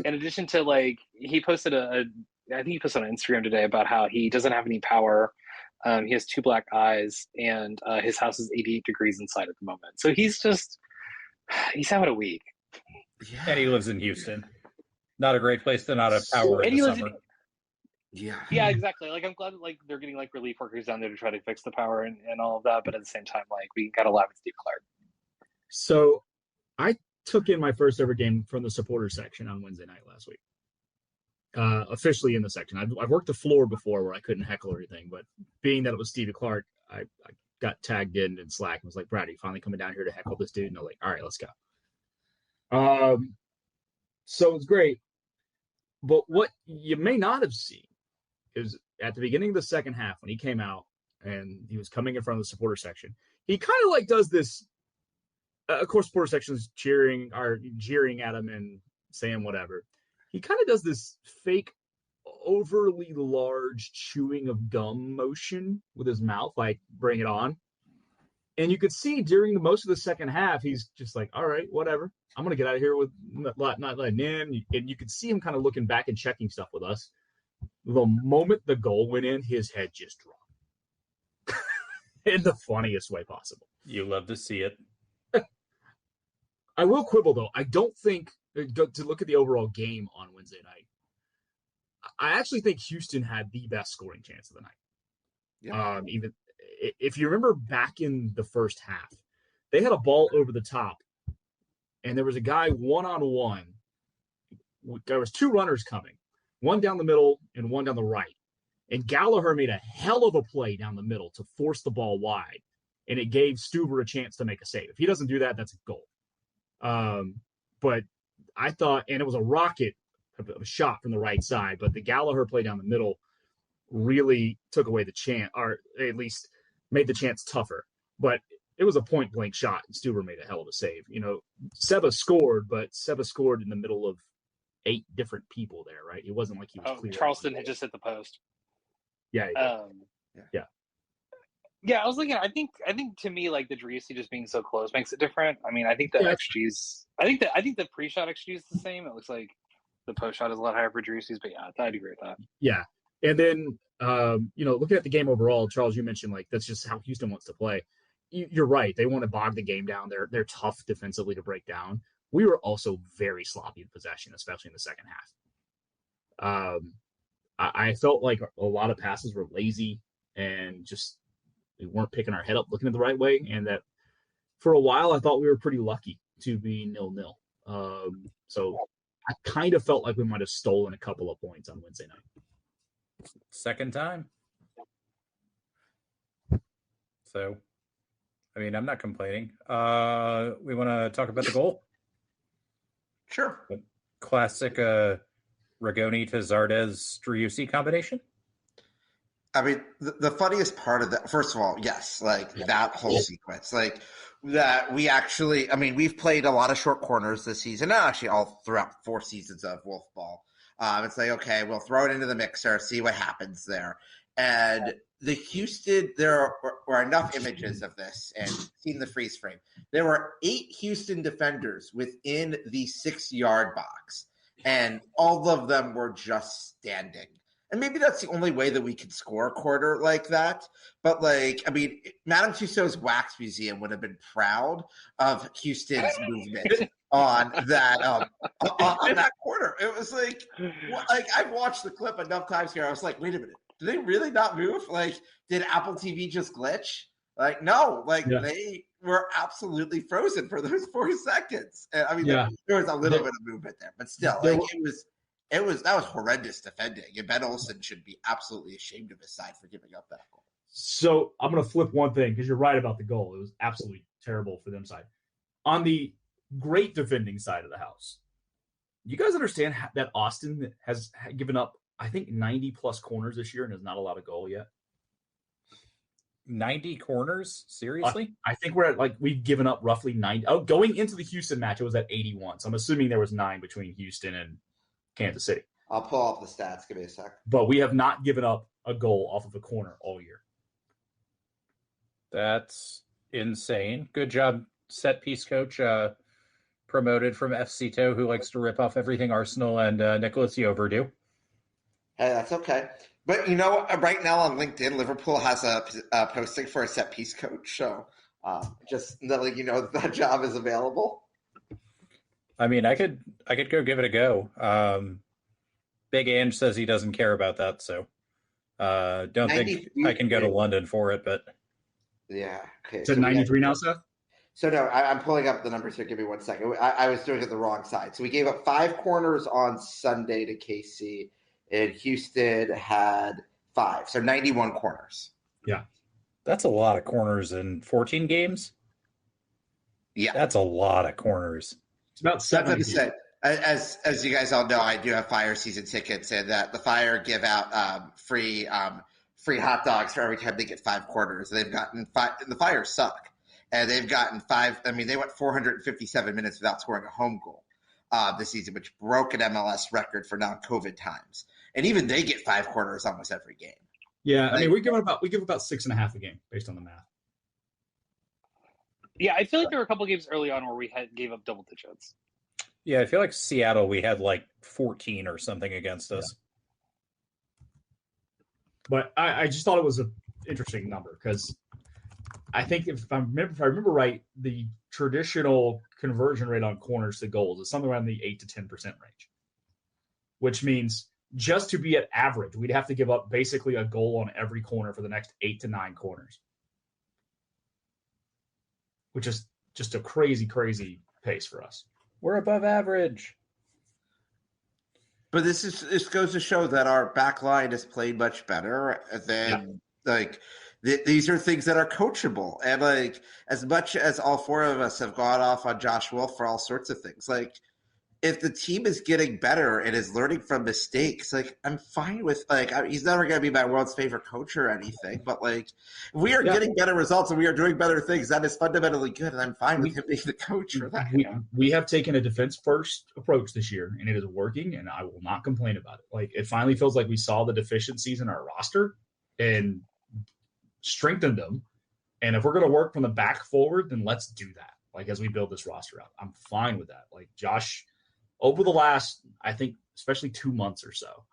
addition to he posted I think he posted on Instagram today about how he doesn't have any power. He has 2 black eyes, and his house is 88 degrees inside at the moment. So he's having a week. Yeah. And he lives in Houston. Not a great place to not have power in the summer. Yeah, exactly. I'm glad that they're getting relief workers down there to try to fix the power and all of that. But at the same time, we gotta laugh at Steve Clark. So I took in my first ever game from the supporter section on Wednesday night last week. Officially in the section. I've worked the floor before where I couldn't heckle or anything, but being that it was Stevie Clark, I got tagged in Slack and was like, Brad, are you finally coming down here to heckle this dude? And they're like, all right, let's go. So it's great. But what you may not have seen is at the beginning of the second half when he came out and he was coming in front of the supporter section, he kind of does this. Of course, supporter section's jeering at him and saying whatever. He kind of does this fake, overly large chewing of gum motion with his mouth, bring it on. And you could see during most of the second half, he's just all right, whatever. I'm going to get out of here with not letting in. And you could see him kind of looking back and checking stuff with us. The moment the goal went in, his head just dropped. In the funniest way possible. You love to see it. I will quibble, though. I don't think, to look at the overall game on Wednesday night, I actually think Houston had the best scoring chance of the night. Yeah. if you remember back in the first half, they had a ball over the top, and there was a guy one-on-one. There was two runners coming, one down the middle and one down the right. And Gallagher made a hell of a play down the middle to force the ball wide, and it gave Stuber a chance to make a save. If he doesn't do that, that's a goal. But I thought, and it was a rocket, a shot from the right side, but the Gallagher play down the middle really took away the chance, or at least made the chance tougher. But it was a point-blank shot, and Stuber made a hell of a save. Seba scored, but Seba scored in the middle of 8 different people there, right? It wasn't like he was clear. Charleston had just hit the post. Yeah. Yeah, I was looking. I think to me, like the Driussi just being so close makes it different. I mean, I think the XG's. I think the pre-shot XG is the same. It looks like the post shot is a lot higher for Driussi's, but yeah, I'd agree with that. Yeah, and then looking at the game overall, Charles, you mentioned like that's just how Houston wants to play. You're right. They want to bog the game down. They're tough defensively to break down. We were also very sloppy in possession, especially in the second half. I felt like a lot of passes were lazy and just we weren't picking our head up, looking at the right way. And that for a while, I thought we were pretty lucky to be 0-0. So I kind of felt like we might have stolen a couple of points on Wednesday night. Second time. So, I mean, I'm not complaining. We want to talk about the goal? Sure. Classic Rigoni to Zardes Driussi combination. I mean, the funniest part of that, first of all, yes, like that whole sequence, like that we actually, I mean, we've played a lot of short corners this season, actually all throughout 4 seasons of Wolf Ball. It's like, okay, we'll throw it into the mixer, see what happens there. And the Houston, there were enough images of this and seen the freeze frame. There were 8 Houston defenders within the 6-yard box, and all of them were just standing. And maybe that's the only way that we could score a quarter like that. But, like, I mean, Madame Tussauds Wax Museum would have been proud of Houston's movement on that on that quarter. It was like I've watched the clip enough times here. I was like, wait a minute. Did they really not move? Like, did Apple TV just glitch? Like, no. Like, they were absolutely frozen for those 4 seconds. And, I mean, there was a little bit of movement there. But still, like, that was horrendous defending. And Ben Olsen should be absolutely ashamed of his side for giving up that goal. So I'm going to flip one thing because you're right about the goal. It was absolutely terrible for them side. On the great defending side of the house, you guys understand that Austin has given up, I think, 90-plus corners this year and has not allowed a goal yet? 90 corners? Seriously? I think we're at, like, we've given up roughly 90. Oh, going into the Houston match, it was at 81. So I'm assuming there was 9 between Houston and Kansas City. I'll pull up the stats. Give me a sec. But we have not given up a goal off of a corner all year. That's insane. Good job, set piece coach. Promoted from FC To, who likes to rip off everything Arsenal and Nicolas Yeoverdue. Hey, that's okay. But you know, right now on LinkedIn, Liverpool has a posting for a set piece coach. So just letting you know that job is available. I mean, I could go give it a go. Big Ange says he doesn't care about that, so don't think I can go to London for it. But yeah, okay. Is it 93 now, Seth? So no, I'm pulling up the numbers here. Give me 1 second. I was doing it the wrong side. So we gave up 5 corners on Sunday to KC, and Houston had 5. So 91 corners. Yeah, that's a lot of corners in 14 games. Yeah, that's a lot of corners. It's about 7. As you guys all know, I do have Fire season tickets, and that the Fire give out free hot dogs for every time they get 5 corners. They've gotten 5. The Fire suck, and they've gotten 5. I mean, they went 457 minutes without scoring a home goal this season, which broke an MLS record for non-COVID times. And even they get 5 corners almost every game. Yeah, I mean, we give about 6.5 a game based on the math. Yeah, I feel like there were a couple games early on where we gave up double digits. Yeah, I feel like Seattle, we had like 14 or something against us. But I just thought it was an interesting number because I think if I remember right, the traditional conversion rate on corners to goals is somewhere around the 8 to 10% range, which means just to be at average, we'd have to give up basically a goal on every corner for the next 8 to 9 corners. which is just a crazy, crazy pace for us. We're above average. But this goes to show that our back line has played much better than these are things that are coachable. And like as much as all four of us have gone off on Josh Wolf for all sorts of things, like if the team is getting better and is learning from mistakes, like I'm fine with he's never going to be my world's favorite coach or anything, but like if we are getting better results and we are doing better things, that is fundamentally good, and I'm fine with him being the coach for that. We have taken a defense first approach this year, and it is working, and I will not complain about it. Like it finally feels like we saw the deficiencies in our roster and strengthened them. And if we're going to work from the back forward, then let's do that. Like as we build this roster out, I'm fine with that. Like Josh. Over the last, I think, especially 2 months or so,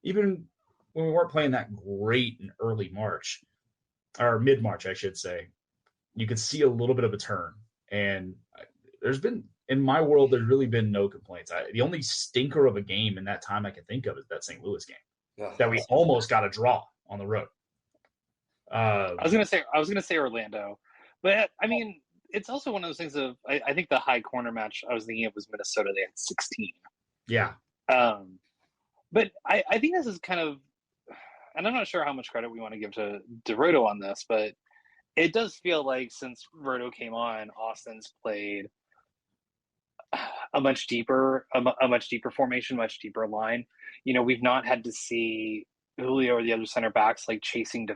even when we weren't playing that great in early March, or mid-March, I should say, you could see a little bit of a turn. And there's been, in my world, there's really been no complaints. The only stinker of a game in that time I can think of is that St. Louis game that we almost got a draw on the road. I was gonna say Orlando, but I mean, it's also one of those things of I think the high corner match I was thinking of was Minnesota. They had 16. Yeah. But I think this is kind of, and I'm not sure how much credit we want to give to DeRoto on this, but it does feel like since Roto came on, Austin's played a much deeper formation, much deeper line. You know, we've not had to see Julio or the other center backs like chasing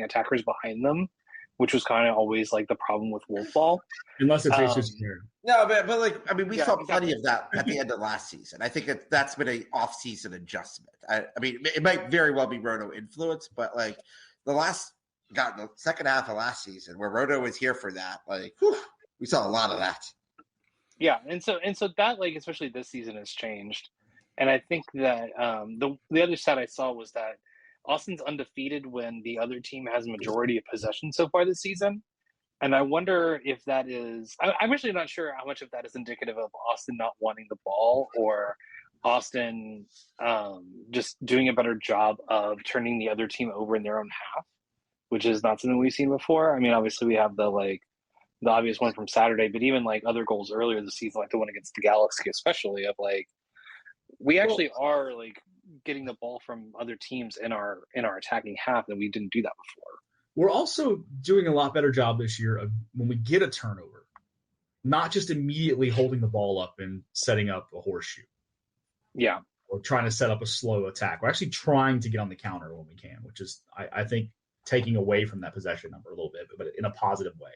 attackers behind them, which was kind of always like the problem with Wolf Ball. Unless it's Jesus here. No, but like, I mean, we saw plenty of that at the end of last season. I think that's been an off-season adjustment. I mean, it might very well be Roto influence, but like the second half of last season where Roto was here for that, like, we saw a lot of that. Yeah, and so that, like, especially this season has changed. And I think that the other stat I saw was that Austin's undefeated when the other team has a majority of possession so far this season. And I wonder if that is – I'm actually not sure how much of that is indicative of Austin not wanting the ball or Austin just doing a better job of turning the other team over in their own half, which is not something we've seen before. I mean, obviously we have the obvious one from Saturday, but even like other goals earlier this season, like the one against the Galaxy especially, of like we actually are like – getting the ball from other teams in our attacking half, and we didn't do that before. We're also doing a lot better job this year of when we get a turnover, not just immediately holding the ball up and setting up a horseshoe. Yeah. Or trying to set up a slow attack. We're actually trying to get on the counter when we can, which is, I think, taking away from that possession number a little bit, but in a positive way.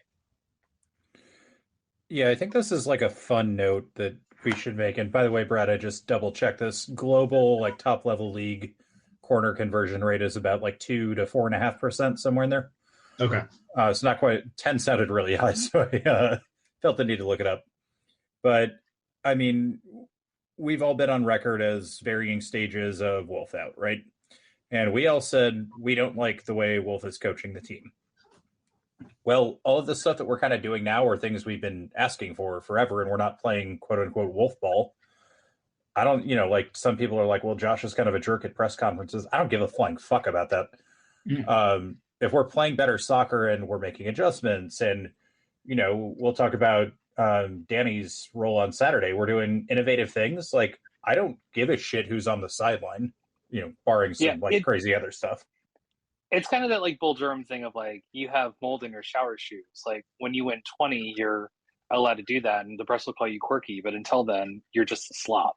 Yeah, I think this is like a fun note that we should make. And by the way, Brad, I just double checked this. Global, like top level league corner conversion rate is about like 2 to 4.5%, somewhere in there. Okay. It's not quite 10 sounded really high, so I felt the need to look it up. But I mean, we've all been on record as varying stages of Wolf out, right? And we all said we don't like the way Wolf is coaching the team. Well, all of the stuff that we're kind of doing now are things we've been asking for forever, and we're not playing quote unquote Wolf ball. I don't, like some people are like, well, Josh is kind of a jerk at press conferences. I don't give a flying fuck about that. If we're playing better soccer and we're making adjustments and, we'll talk about Danny's role on Saturday. We're doing innovative things. Like, I don't give a shit who's on the sideline, barring some crazy other stuff. It's kind of that like Bull Durham thing of like, you have mold in your shower shoes. Like when you win 20, you're allowed to do that and the press will call you quirky. But until then, you're just a slob.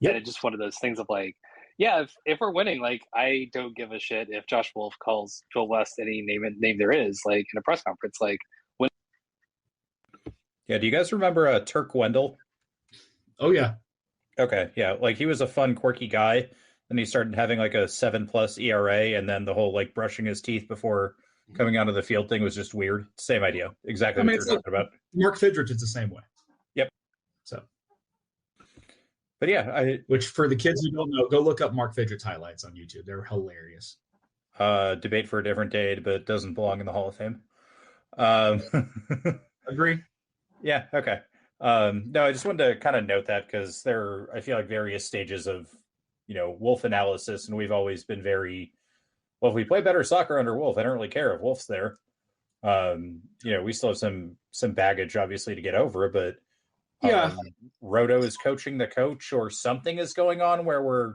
Yep. And it's just one of those things of like, yeah, if we're winning, like I don't give a shit if Josh Wolf calls Phil West any name there is, like in a press conference, like when. Yeah, do you guys remember Turk Wendell? Oh yeah. Okay, yeah, like he was a fun, quirky guy. Then he started having like a 7+ ERA, and then the whole like brushing his teeth before coming onto the field thing was just weird. Same idea, exactly what you're talking about. Mark Fidrich is the same way. Yep. So. But yeah, which for the kids who don't know, go look up Mark Fidrich highlights on YouTube. They're hilarious. Debate for a different day, but it doesn't belong in the Hall of Fame. Agree. Yeah. Okay. No, I just wanted to kind of note that because there are, I feel like, various stages of, Wolf analysis, and we've always been very, well, if we play better soccer under Wolf, I don't really care if Wolf's there. We still have some baggage, obviously, to get over, but Yeah. Roto is coaching the coach, or something is going on where we're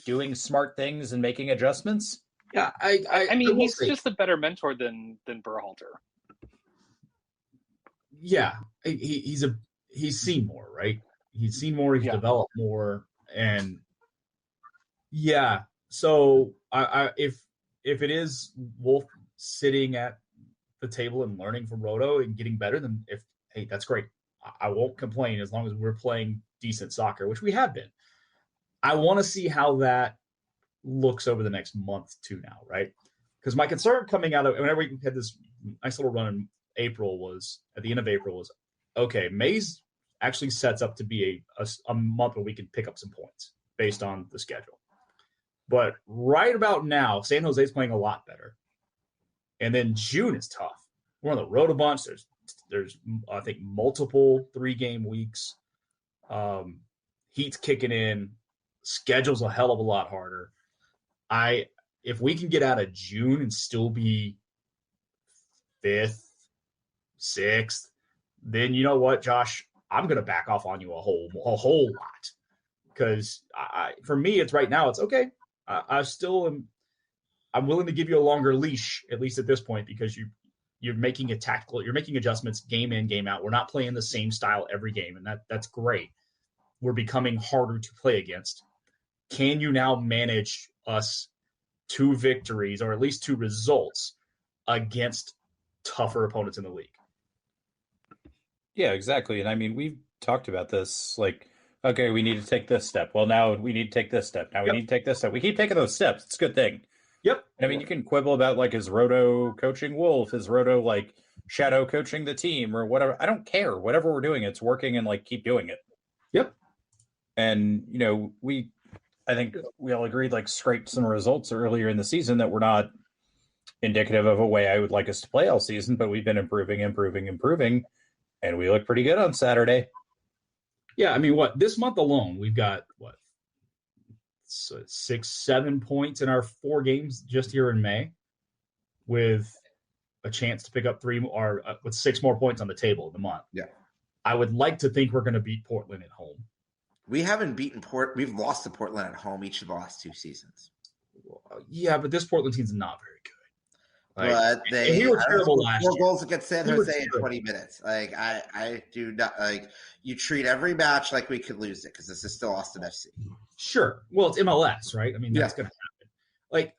doing smart things and making adjustments. Yeah, I mean, he's just a better mentor than Berhalter. Yeah, he's seen more, right? He's seen more. He's developed more, and yeah. So if it is Wolf sitting at the table and learning from Roto and getting better, then hey, that's great. I won't complain as long as we're playing decent soccer, which we have been. I want to see how that looks over the next month too now, right? Because my concern coming out of whenever we had this nice little run in April was at the end of April was, okay, May's actually sets up to be a month where we can pick up some points based on the schedule. But right about now, San Jose's playing a lot better. And then June is tough. We're on the road a bunch. There's I think multiple 3-game weeks. Heat's kicking in. Schedule's a hell of a lot harder. If we can get out of June and still be 5th, 6th, then you know what, Josh, I'm going to back off on you a whole lot. Because for me, it's right now, it's okay. I still am. I'm willing to give you a longer leash, at least at this point, because you're making you're making adjustments game in, game out. We're not playing the same style every game, and that's great. We're becoming harder to play against. Can you now manage us 2 victories or at least 2 results against tougher opponents in the league? Yeah, exactly. And I mean, we've talked about this, like, okay, we need to take this step. Well, now we need to take this step. Now we need to take this step. We keep taking those steps. It's a good thing. Yep. I mean, you can quibble about, like, is Roto coaching Wolf? Is Roto, like, shadow coaching the team or whatever? I don't care. Whatever we're doing, it's working, and, like, keep doing it. Yep. And, I think we all agreed, like, scraped some results earlier in the season that were not indicative of a way I would like us to play all season, but we've been improving, and we look pretty good on Saturday. Yeah, I mean, this month alone, we've got, 6-7 points in our 4 games just here in May, with a chance to pick up 3 or with 6 more points on the table in the month. Yeah. I would like to think we're going to beat Portland at home. We haven't beaten we've lost to Portland at home each of the last 2 seasons. Yeah, but this Portland team's not very good. But they were terrible last year. 4 goals against San Jose in 20 minutes. Like, I do not, like, you treat every match like we could lose it because this is still Austin FC. Sure. Well, it's MLS, right? I mean, that's going to happen. Like,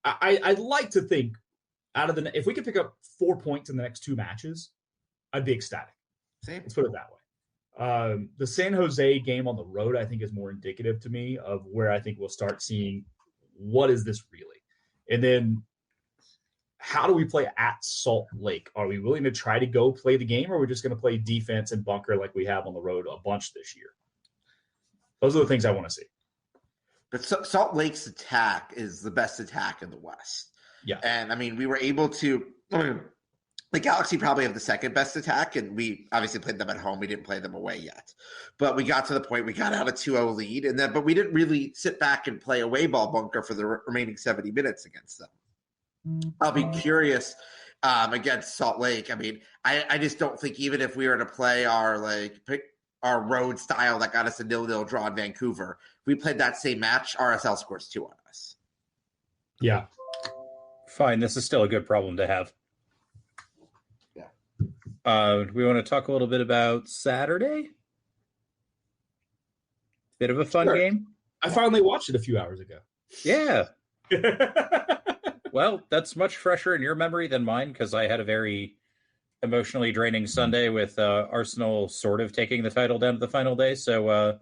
I'd like to think if we could pick up 4 points in the next 2 matches, I'd be ecstatic. Same. Let's put it that way. The San Jose game on the road, I think, is more indicative to me of where I think we'll start seeing what is this really, and then how do we play at Salt Lake? Are we willing to try to go play the game, or are we just going to play defense and bunker like we have on the road a bunch this year? Those are the things I want to see. But Salt Lake's attack is the best attack in the West. Yeah, and I mean, we were able to. The Galaxy probably have the second best attack, and we obviously played them at home. We didn't play them away yet. But we got to the point we got out a 2-0 lead, but we didn't really sit back and play away ball bunker for the remaining 70 minutes against them. I'll be curious against Salt Lake. I mean, I just don't think even if we were to play our road style that got us a 0-0 draw in Vancouver, if we played that same match, RSL scores 2 on us. Yeah. Fine. This is still a good problem to have. We want to talk a little bit about Saturday. Bit of a fun game. I finally watched it a few hours ago. Yeah. Well, that's much fresher in your memory than mine, because I had a very emotionally draining Sunday with Arsenal sort of taking the title down to the final day. So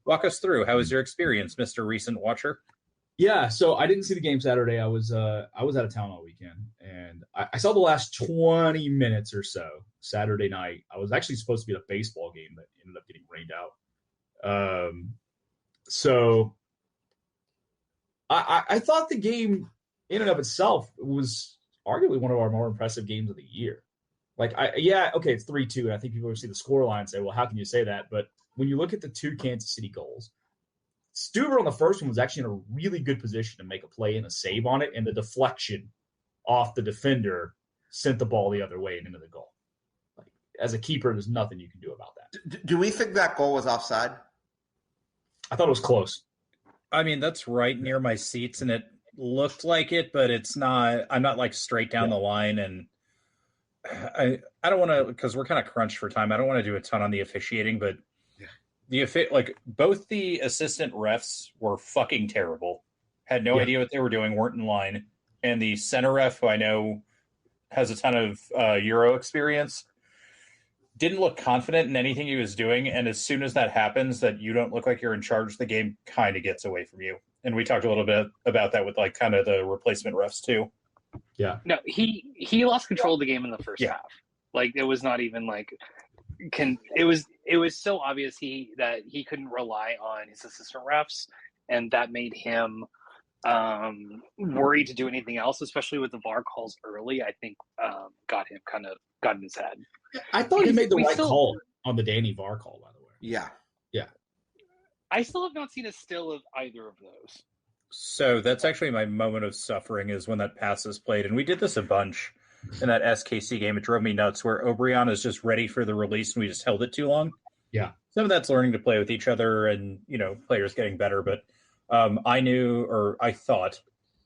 walk us through. How was your experience, Mr. Recent Watcher? Yeah, so I didn't see the game Saturday. I was out of town all weekend, and I saw the last 20 minutes or so Saturday night. I was actually supposed to be at a baseball game that ended up getting rained out. So I thought the game in and of itself was arguably one of our more impressive games of the year. It's 3-2, and I think people will see the scoreline and say, well, how can you say that? But when you look at the 2 Kansas City goals, Stuver on the first one was actually in a really good position to make a play and a save on it, and the deflection off the defender sent the ball the other way and into the goal. Like, as a keeper, there's nothing you can do about that. Do we think that goal was offside? I thought it was close. I mean, that's right near my seats, and it looked like it, but it's not. I'm not like straight down the line, and I don't want to, because we're kind of crunched for time. I don't want to do a ton on the officiating, but both the assistant refs were fucking terrible. Had no idea what they were doing, weren't in line, and the center ref, who I know has a ton of Euro experience, didn't look confident in anything he was doing. And as soon as that happens, that you don't look like you're in charge, the game kind of gets away from you. And we talked a little bit about that with like kind of the replacement refs too. Yeah. No, he lost control of the game in the first half. Like, it was not even like it was so obvious that he couldn't rely on his assistant refs, and that made him worried to do anything else, especially with the VAR calls early. I think got in his head. I thought he made the right call on the Danny VAR call, by the way. Yeah. I still have not seen a still of either of those. So that's actually my moment of suffering, is when that pass is played. And we did this a bunch in that SKC game. It drove me nuts, where Obrian is just ready for the release and we just held it too long. Yeah. Some of that's learning to play with each other and, players getting better. But I thought,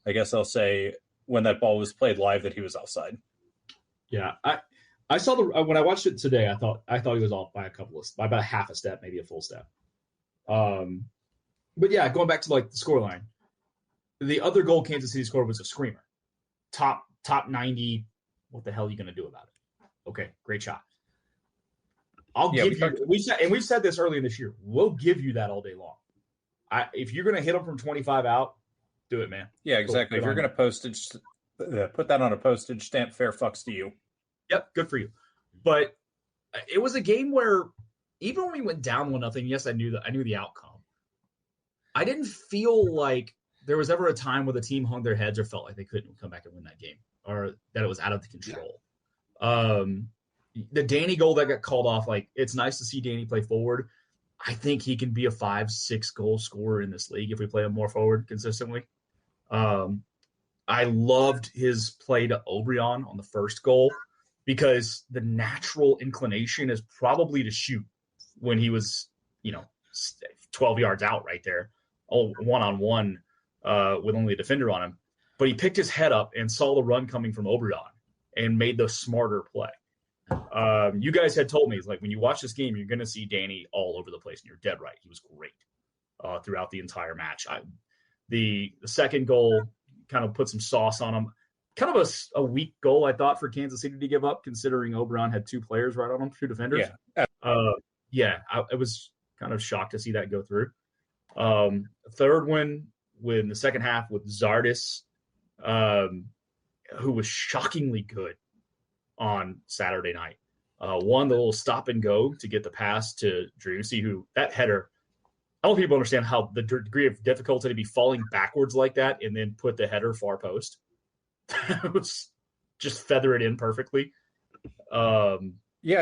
I guess I'll say, when that ball was played live, that he was offside. Yeah. I saw when I watched it today, I thought he was off by by about half a step, maybe a full step. But yeah, going back to like the scoreline, the other goal Kansas City scored was a screamer. Top 90. What the hell are you going to do about it? Okay, great shot. We've said this earlier this year. We'll give you that all day long. If you're going to hit them from 25 out, do it, man. Yeah, exactly. If you're going to put that on a postage stamp, fair fucks to you. Yep, good for you. But it was a game where even when we went down 1-0, yes, I knew the outcome. I didn't feel like there was ever a time where the team hung their heads or felt like they couldn't come back and win that game, or that it was out of the control. Yeah. The Danny goal that got called off, like, it's nice to see Danny play forward. I think he can be a 5-6 goal scorer in this league if we play him more forward consistently. I loved his play to Obrian on the first goal, because the natural inclination is probably to shoot when he was, 12 yards out right there, one-on-one with only a defender on him. But he picked his head up and saw the run coming from Obrian and made the smarter play. You guys had told me, it's like, when you watch this game, you're going to see Danny all over the place, and you're dead right. He was great throughout the entire match. The second goal kind of put some sauce on him. Kind of a weak goal, I thought, for Kansas City to give up, considering Obrian had two players right on him, two defenders. I was kind of shocked to see that go through. Third one, in the second half, with Zardis, who was shockingly good on Saturday night. One, the little stop and go to get the pass to Reus, who, that header, I don't think people understand how the degree of difficulty to be falling backwards like that and then put the header far post. It was just feather it in perfectly. I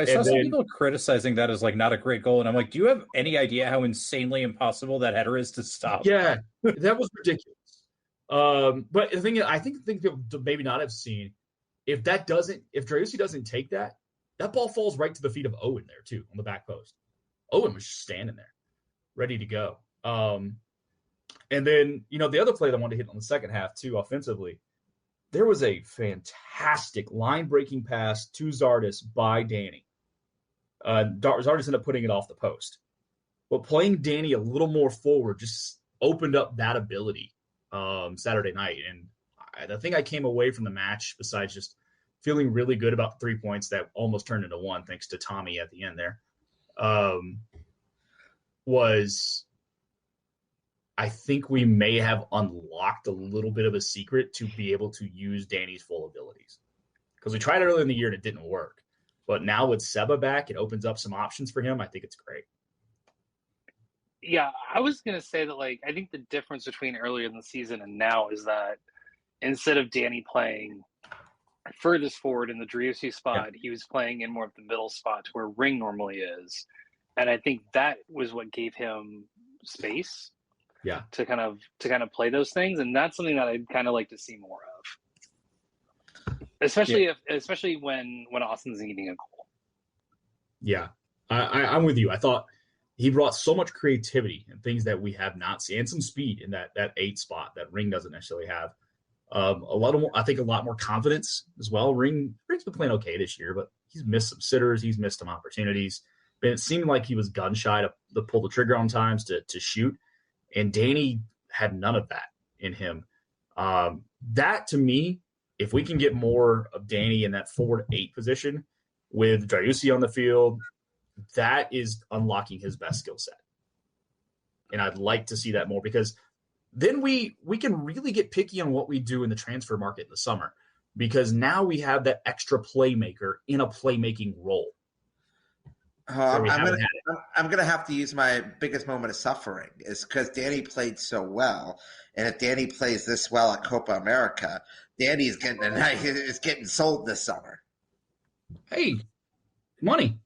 saw some people criticizing that as like not a great goal, and I'm like, do you have any idea how insanely impossible that header is to stop? Yeah, that was ridiculous. But the thing is, I think people maybe not have seen, if Reus doesn't take that ball falls right to the feet of Owen there too, on the back post. Owen was just standing there, ready to go. And then, the other play that I wanted to hit on the second half too, offensively, there was a fantastic line-breaking pass to Zardis by Danny. Zardis ended up putting it off the post. But playing Danny a little more forward just opened up that ability Saturday night. And the thing I came away from the match, besides just feeling really good about 3 points that almost turned into one, thanks to Tommy at the end there, was I think we may have unlocked a little bit of a secret to be able to use Danny's full abilities. Because we tried it earlier in the year and it didn't work. But now with Seba back, it opens up some options for him. I think it's great. Yeah, I was going to say that, like, I think the difference between earlier in the season and now is that instead of Danny playing furthest forward in the Driussi spot, he was playing in more of the middle spot where Ring normally is. And I think that was what gave him space. Yeah, to kind of play those things, and that's something that I'd kind of like to see more of. especially when Austin's eating a goal. Yeah, I'm with you. I thought he brought so much creativity and things that we have not seen, and some speed in that 8 spot that Ring doesn't necessarily have. A lot more confidence as well. Ring's been playing okay this year, but he's missed some sitters, he's missed some opportunities. But it seemed like he was gun shy to pull the trigger on times to shoot, and Danny had none of that in him. That to me, if we can get more of Danny in that 4-8 position with Driussi on the field, that is unlocking his best skill set. And I'd like to see that more, because then we can really get picky on what we do in the transfer market in the summer, because now we have that extra playmaker in a playmaking role. I'm going to have to use my biggest moment of suffering, is because Danny played so well. And if Danny plays this well at Copa America, Danny is getting sold this summer. Hey, money.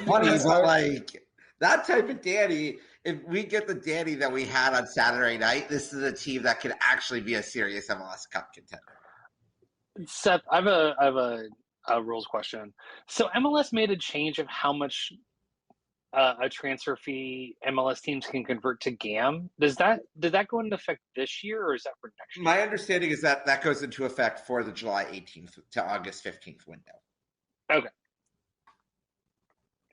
Money is like that type of Danny. If we get the Danny that we had on Saturday night, this is a team that could actually be a serious MLS Cup contender. Seth, I have a rules question. So MLS made a change of how much a transfer fee MLS teams can convert to GAM. Did that go into effect this year, or is that for next year? My understanding is that goes into effect for the July 18th to August 15th window. Okay.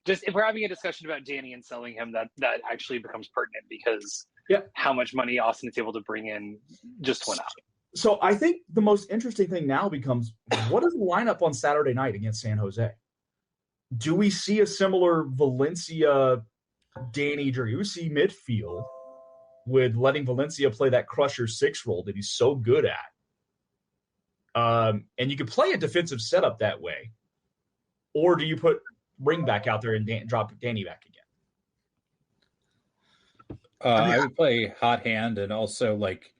Just if we're having a discussion about Danny and selling him, that actually becomes pertinent, because how much money Austin is able to bring in just went up. So I think the most interesting thing now becomes, what is the lineup on Saturday night against San Jose? Do we see a similar Valencia, Danny Driussi midfield, with letting Valencia play that crusher 6 role that he's so good at? And you could play a defensive setup that way. Or do you put Ring back out there and drop Danny back again? I would play hot hand, and also, like,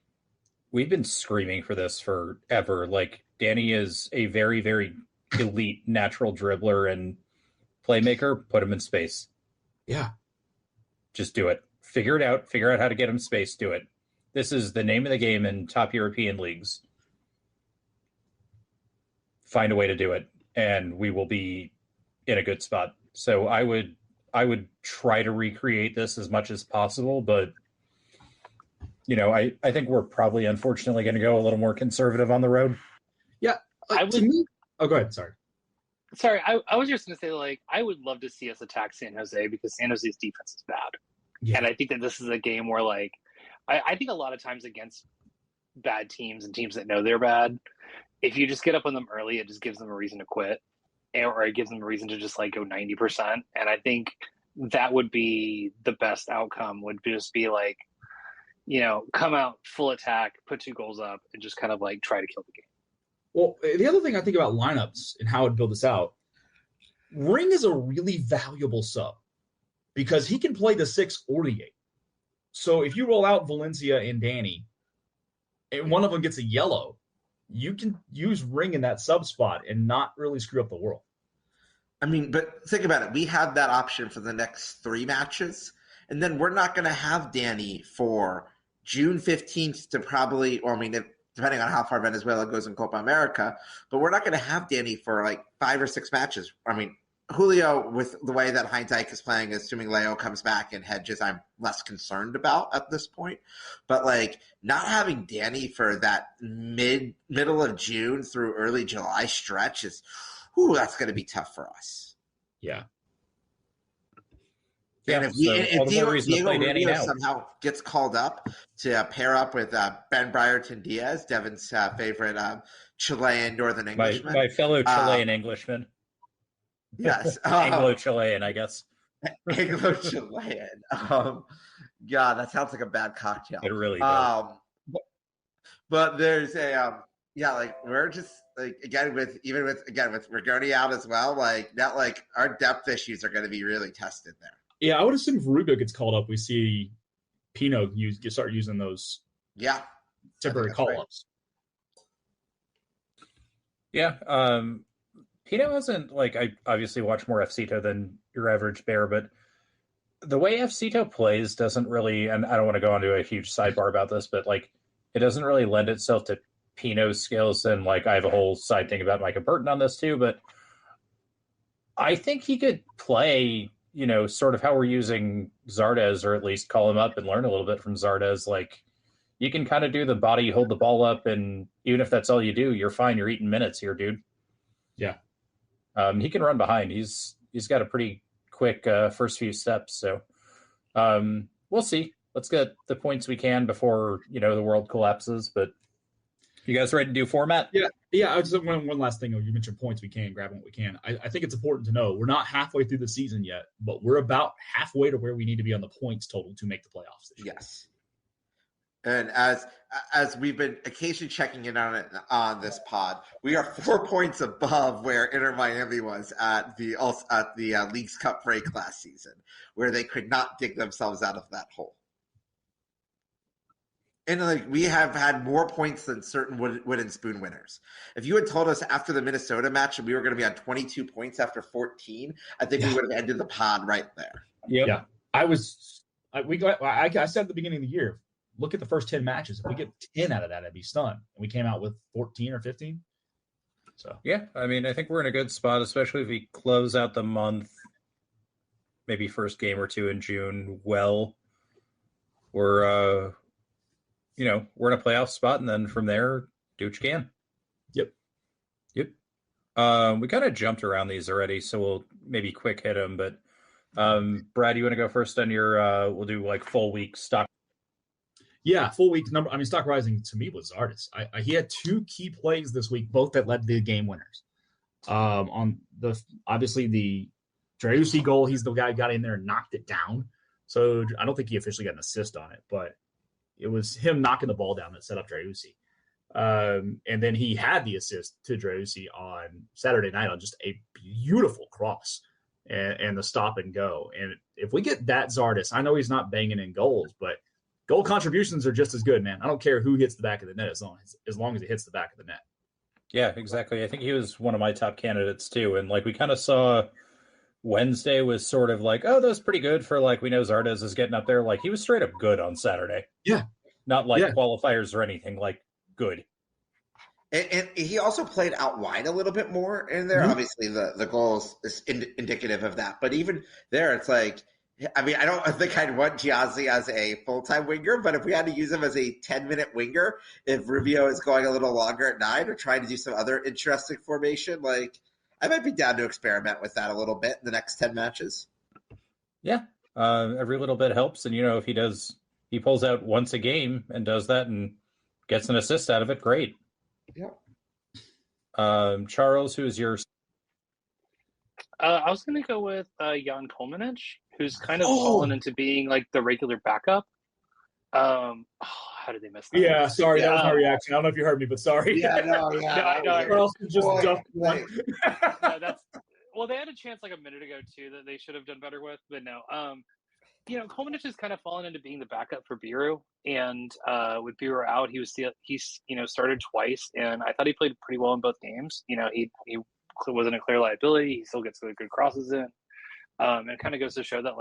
we've been screaming for this forever. Like, Danny is a very, very elite natural dribbler and playmaker. Put him in space. Yeah. Just do it. Figure it out. Figure out how to get him space. Do it. This is the name of the game in top European leagues. Find a way to do it, and we will be in a good spot. So I would try to recreate this as much as possible, but I think we're probably unfortunately going to go a little more conservative on the road. Yeah. Oh, go ahead. Sorry, I was just going to say, like, I would love to see us attack San Jose, because San Jose's defense is bad. Yeah. And I think that this is a game where, like, I think a lot of times against bad teams and teams that know they're bad, if you just get up on them early, it just gives them a reason to quit, or it gives them a reason to just, like, go 90%. And I think that would be the best outcome, would just be, like, come out full attack, put 2 goals up, and just kind of, like, try to kill the game. Well, the other thing I think about lineups and how I'd build this out, Ring is a really valuable sub, because he can play the 6 or the 8. So if you roll out Valencia and Danny, and one of them gets a yellow, you can use Ring in that sub spot and not really screw up the world. I mean, but think about it. We have that option for the next 3 matches, and then we're not going to have Danny for June 15th to probably, depending on how far Venezuela goes in Copa America, but we're not going to have Danny for like 5 or 6 matches. I mean, Julio, with the way that Heinz Eich is playing, assuming Leo comes back and hedges, I'm less concerned about at this point. But, like, not having Danny for that middle of June through early July stretch is, that's going to be tough for us. Yeah. And if Diego Rios somehow gets called up to pair up with Ben Brierton Diaz, Devin's favorite Chilean Northern Englishman. My fellow Chilean Englishman. Yes. Anglo-Chilean, I guess. Anglo-Chilean. God, that sounds like a bad cocktail. It really does. But there's we're just like, with Rigoni out as well, like that, like our depth issues are going to be really tested there. Yeah, I would assume if Ruga gets called up, we see Pino start using those temporary call-ups. Right. Yeah. Pino hasn't, like, I obviously watch more FCito than your average bear, but the way FCito plays doesn't really, and I don't want to go into a huge sidebar about this, but, like, it doesn't really lend itself to Pino's skills, and like I have a whole side thing about Micah Burton on this too, but I think he could play, sort of how we're using Zardes, or at least call him up and learn a little bit from Zardes. Like, you can kind of do the body, hold the ball up, and even if that's all you do, you're fine. You're eating minutes here, dude. Yeah. He can run behind. He's got a pretty quick first few steps. So we'll see. Let's get the points we can before, the world collapses. But you guys ready to do format? Yeah. I just one last thing. You mentioned points we can, grab what we can. I think it's important to know we're not halfway through the season yet, but we're about halfway to where we need to be on the points total to make the playoffs this year. Yes. And as we've been occasionally checking in on it on this pod, we are 4 points above where Inter Miami was at the Leagues Cup break last season, where they could not dig themselves out of that hole. And like, we have had more points than certain wooden spoon winners. If you had told us after the Minnesota match that we were going to be on 22 points after 14, I think we would have ended the pod right there. Yep. Yeah. I said at the beginning of the year, look at the first 10 matches. If we get 10 out of that, I'd be stunned. And we came out with 14 or 15. So yeah, I mean, I think we're in a good spot, especially if we close out the month, maybe first game or two in June. Well, we're in a playoff spot, and then from there, do what you can. Yep. We kind of jumped around these already, so we'll maybe quick hit them. But Brad, you want to go first on your? We'll do like full week stock. Yeah, full week number. I mean, stock rising to me was Zardes. He had 2 key plays this week, both that led to the game winners. On obviously the Reus goal, he's the guy who got in there and knocked it down. So I don't think he officially got an assist on it, but it was him knocking the ball down that set up Reus. And then he had the assist to Reus on Saturday night on just a beautiful cross and the stop and go. And if we get that Zardes, I know he's not banging in goals, but goal contributions are just as good, man. I don't care who hits the back of the net as long as it hits the back of the net. Yeah, exactly. I think he was one of my top candidates too. And like we kind of saw Wednesday was sort of like, oh, that was pretty good for like, we know Zardes is getting up there. Like he was straight up good on Saturday. Yeah. Not like qualifiers or anything, like good. And he also played out wide a little bit more in there. Mm-hmm. Obviously the goal is indicative of that. But even there, it's like, I mean, I don't think I'd want Giazzi as a full-time winger, but if we had to use him as a 10-minute winger, if Rubio is going a little longer at 9 or trying to do some other interesting formation, like I might be down to experiment with that a little bit in the next 10 matches. Yeah, every little bit helps. And, if he pulls out once a game and does that and gets an assist out of it, great. Yeah. Charles, who's your... I was going to go with Jan Kolmanich, who's kind of fallen into being like the regular backup. How did they miss that? Yeah, sorry, that was my reaction. I don't know if you heard me, but sorry. Yeah, no. Charles just dumped one. Well, they had a chance like a minute ago too that they should have done better with, but no. Kolmanich has kind of fallen into being the backup for Biru, and with Biru out, he's started twice, and I thought he played pretty well in both games. He wasn't a clear liability. He still gets good crosses in. And it kind of goes to show that,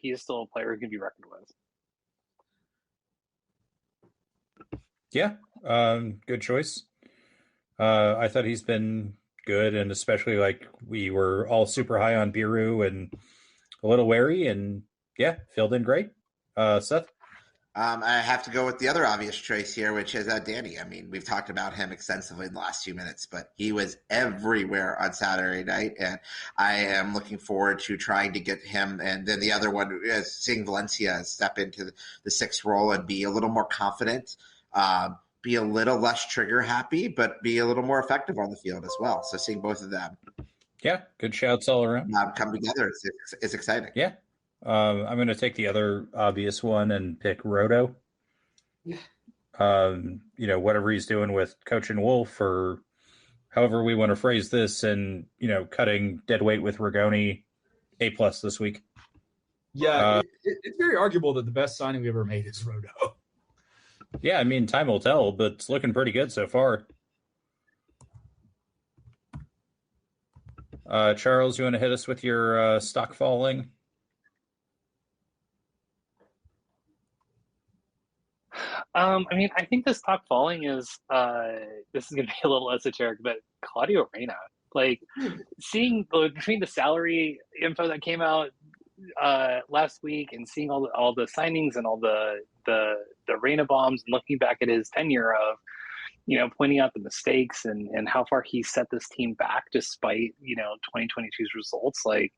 he is still a player who can be reckoned with. Yeah, good choice. I thought he's been good, and especially we were all super high on Biru and a little wary, and yeah, filled in great. Seth? I have to go with the other obvious choice here, which is Danny. I mean, we've talked about him extensively in the last few minutes, but he was everywhere on Saturday night, and I am looking forward to trying to get him. And then the other one is seeing Valencia step into the 6th role and be a little more confident, be a little less trigger happy, but be a little more effective on the field as well. So seeing both of them. Yeah, good shouts all around. Come together is exciting. Yeah. I'm going to take the other obvious one and pick Roto. Yeah. Whatever he's doing with coaching Wolf, or however we want to phrase this, and, cutting dead weight with Rigoni, A+ this week. Yeah, it's very arguable that the best signing we ever made is Roto. Yeah, I mean, time will tell, but it's looking pretty good so far. Charles, you want to hit us with your stock falling? I mean, I think the stock falling is this is gonna be a little esoteric, but Claudio Reyna, like seeing between the salary info that came out last week and seeing all the signings and all the Reyna bombs and looking back at his tenure of, pointing out the mistakes and how far he set this team back despite 2022's results. Like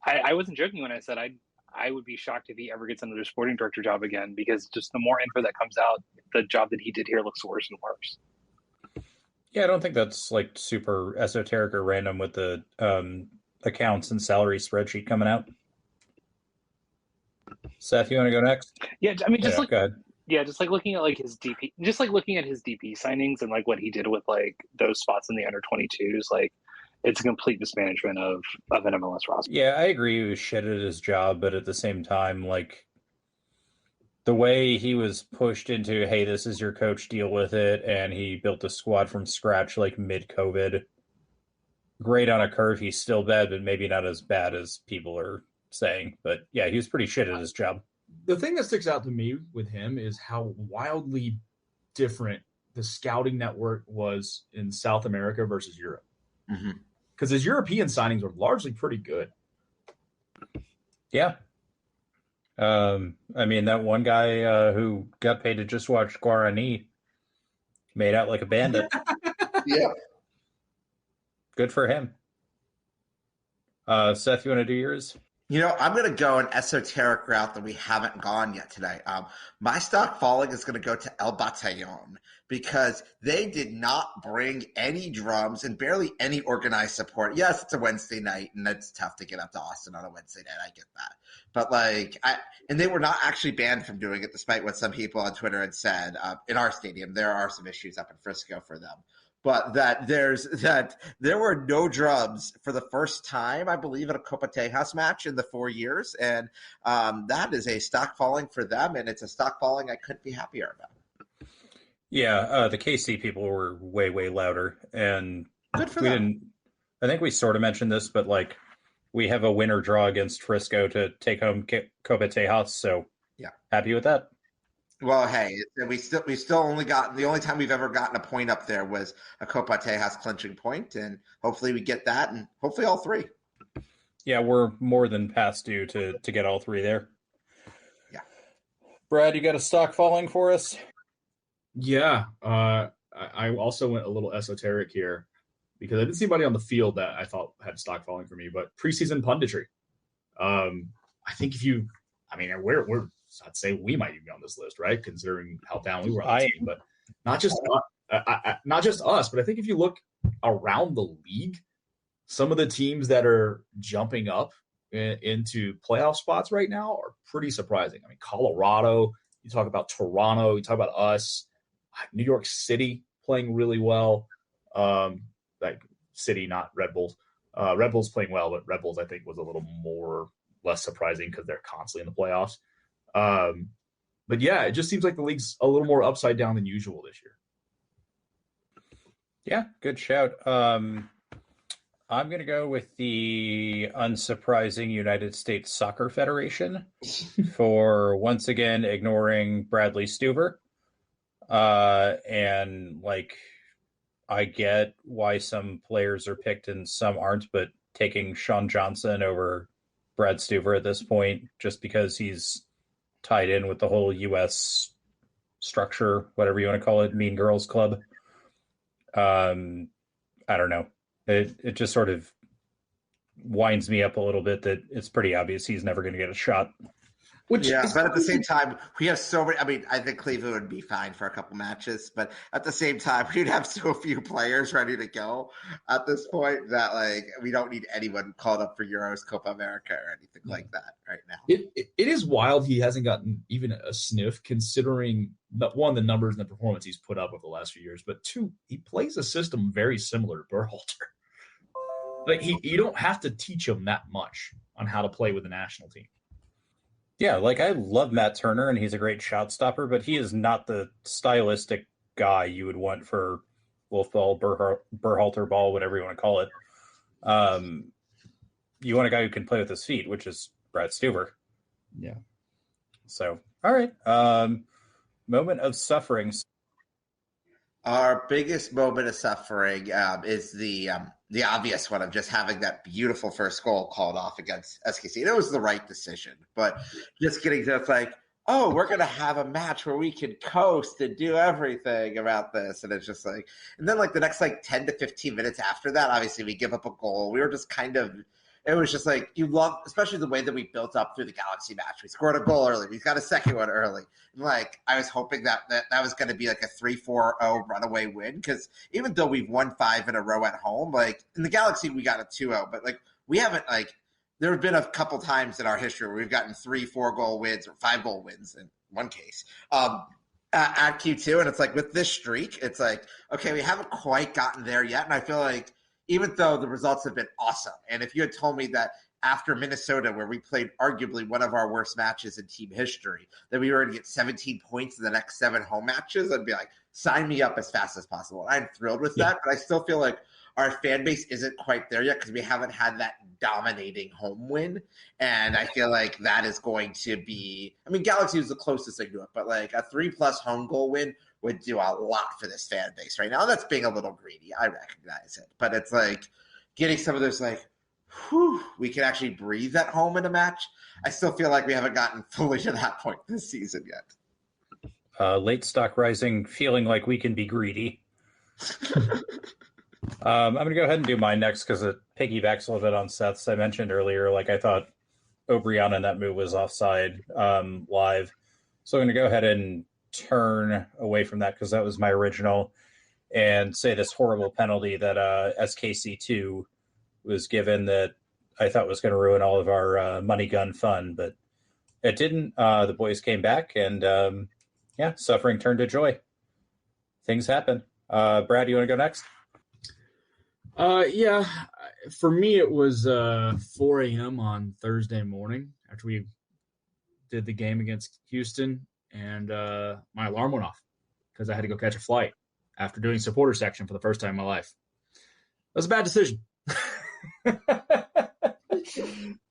I wasn't joking when I said I would be shocked if he ever gets another sporting director job again, because just the more info that comes out, the job that he did here looks worse and worse. Yeah, I don't think that's like super esoteric or random with the accounts and salary spreadsheet coming out. Seth, you want to go next? Yeah, I mean, just go ahead. Yeah, just like looking at like his DP, just like looking at his DP signings and like what he did with like those spots in the under 22s, like it's a complete mismanagement of an MLS roster. Yeah, I agree. He was shit at his job, but at the same time, like the way he was pushed into, hey, this is your coach, deal with it, and he built the squad from scratch like mid-COVID. Great on a curve. He's still bad, but maybe not as bad as people are saying. But yeah, he was pretty shit at his job. The thing that sticks out to me with him is how wildly different the scouting network was in South America versus Europe. Because his European signings were largely pretty good. Yeah. I mean, that one guy who got paid to just watch Guarani made out like a bandit. Yeah. Good for him. Seth, you want to do yours? I'm going to go an esoteric route that we haven't gone yet today. My stock falling is going to go to El Batallon because they did not bring any drums and barely any organized support. Yes, it's a Wednesday night, and it's tough to get up to Austin on a Wednesday night. I get that. But, and they were not actually banned from doing it, despite what some people on Twitter had said. In our stadium, there are some issues up in Frisco for them. But there were no drums for the first time, I believe, in a Copa Tejas match in the 4 years. And that is a stock falling for them, and it's a stock falling I couldn't be happier about. Yeah, the KC people were way, way louder. And good for them. I think we sort of mentioned this, but like we have a winner draw against Frisco to take home Copa Tejas. So yeah, happy with that. Well, hey, we still only got the only time we've ever gotten a point up there was a Copa Tejas clinching point, and hopefully we get that, and hopefully all three. Yeah, we're more than past due to get all three there. Yeah, Brad, you got a stock falling for us? Yeah, I also went a little esoteric here because I didn't see anybody on the field that I thought had stock falling for me, but preseason punditry. I think we're I'd say we might even be on this list, right? Considering how down we were on the team, but not just us. But I think if you look around the league, some of the teams that are jumping up into playoff spots right now are pretty surprising. I mean, Colorado. You talk about Toronto. You talk about us. New York City playing really well. Like City, not Red Bulls. Red Bulls playing well, but Red Bulls I think was a little less surprising because they're constantly in the playoffs. But yeah, it just seems like the league's a little more upside down than usual this year. Yeah, good shout. I'm going to go with the unsurprising United States Soccer Federation for once again ignoring Bradley Stuver. And like, I get why some players are picked and some aren't, but taking Sean Johnson over Brad Stuver at this point, just because he's tied in with the whole U.S. structure, whatever you want to call it, Mean Girls Club. I don't know. It just sort of winds me up a little bit that it's pretty obvious he's never going to get a shot. But at the same time, we have so many. I mean, I think Cleveland would be fine for a couple matches, but at the same time, we'd have so few players ready to go at this point that like we don't need anyone called up for Euros, Copa America, or anything like that right now. It is wild he hasn't gotten even a sniff, considering that one, the numbers and the performance he's put up over the last few years, but two, he plays a system very similar to Berhalter. Like you don't have to teach him that much on how to play with the national team. Yeah, like I love Matt Turner and he's a great shot stopper, but he is not the stylistic guy you would want for Wolf ball, Berhalter ball, whatever you want to call it. You want a guy who can play with his feet, which is Brad Stuver. Yeah. So, all right. moment of suffering. Our biggest moment of suffering is the obvious one of just having that beautiful first goal called off against SKC. And it was the right decision, but just getting to it's like, oh, we're going to have a match where we can coast and do everything about this. And it's just like, and then like the next like 10 to 15 minutes after that, obviously we give up a goal. We were just kind of, it was just like, you love, especially the way that we built up through the Galaxy match. We scored a goal early. We got a second one early. And like, I was hoping that was going to be like a 3-4-0 runaway win. Cause even though we've won 5 in a row at home, like in the Galaxy, we got a 2-0, but like we haven't like, there have been a couple times in our history where we've gotten 3-4 goal wins or 5 goal wins in one case at Q2. And it's like with this streak, it's like, okay, we haven't quite gotten there yet. And I feel like even though the results have been awesome, and if you had told me that after Minnesota, where we played arguably one of our worst matches in team history, that we were going to get 17 points in the next 7 home matches, I'd be like, sign me up as fast as possible. I'm thrilled with that, but I still feel like our fan base isn't quite there yet because we haven't had that dominating home win. And I feel like that is going to be, I mean, Galaxy was the closest thing to it, but like a 3+ home goal win would do a lot for this fan base right now. And that's being a little greedy. I recognize it. But it's like getting some of those like, whew, we can actually breathe at home in a match. I still feel like we haven't gotten fully to that point this season yet. Late stock rising, feeling like we can be greedy. I'm going to go ahead and do mine next because it piggybacks a little bit on Seth's. I mentioned earlier, like I thought O'Brien in that move was offside live. So I'm going to go ahead and turn away from that because that was my original and say this horrible penalty that SKC2 was given that I thought was going to ruin all of our money gun fun, but it didn't. The boys came back and suffering turned to joy. Things happen. Brad, you want to go next? Yeah, for me it was 4 a.m. on Thursday morning after we did the game against Houston, and my alarm went off because I had to go catch a flight after doing supporter section for the first time in my life. That was a bad decision.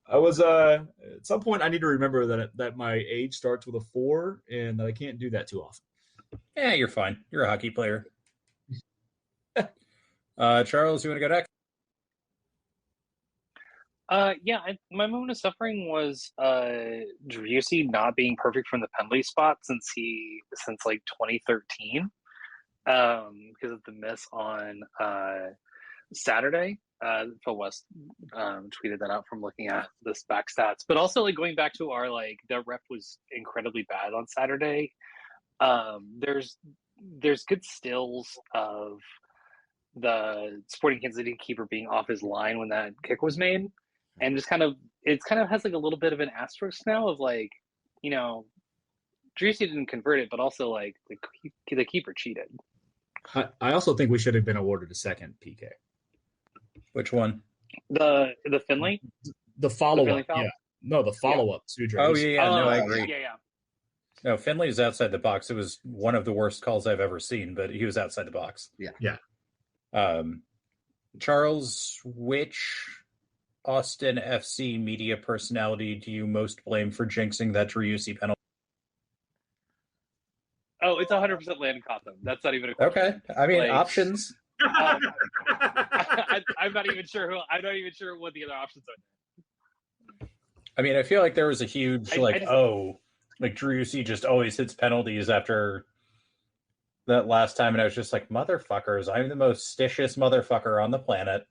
I was at some point I need to remember that my age starts with a 4 and that I can't do that too often. Yeah, you're fine. You're a hockey player. Charles, you want to go next? My moment of suffering was Driussi not being perfect from the penalty spot since like 2013 because of the miss on Saturday. Phil West tweeted that out from looking at this back stats, but also like going back to our like the rep was incredibly bad on Saturday. There's good stills of the Sporting Kansas City keeper being off his line when that kick was made, and just kind of has like a little bit of an asterisk now of like, you know, Driussi didn't convert it, but also like the keeper cheated. I also think we should have been awarded a second PK. Which one? The Finley? The follow-up. Yeah. No, the follow-up. Yeah. Oh, yeah. No, I agree. Yeah. No, Finley is outside the box. It was one of the worst calls I've ever seen, but he was outside the box. Yeah. Charles, which Austin FC media personality do you most blame for jinxing that Driussi penalty? Oh, it's 100% Landon Cotham. That's not even a question. Okay. I mean, like, options. I'm not even sure what the other options are. I mean, I feel like there was a huge Driussi just always hits penalties after that last time, and I was just like, motherfuckers, I'm the most stitious motherfucker on the planet.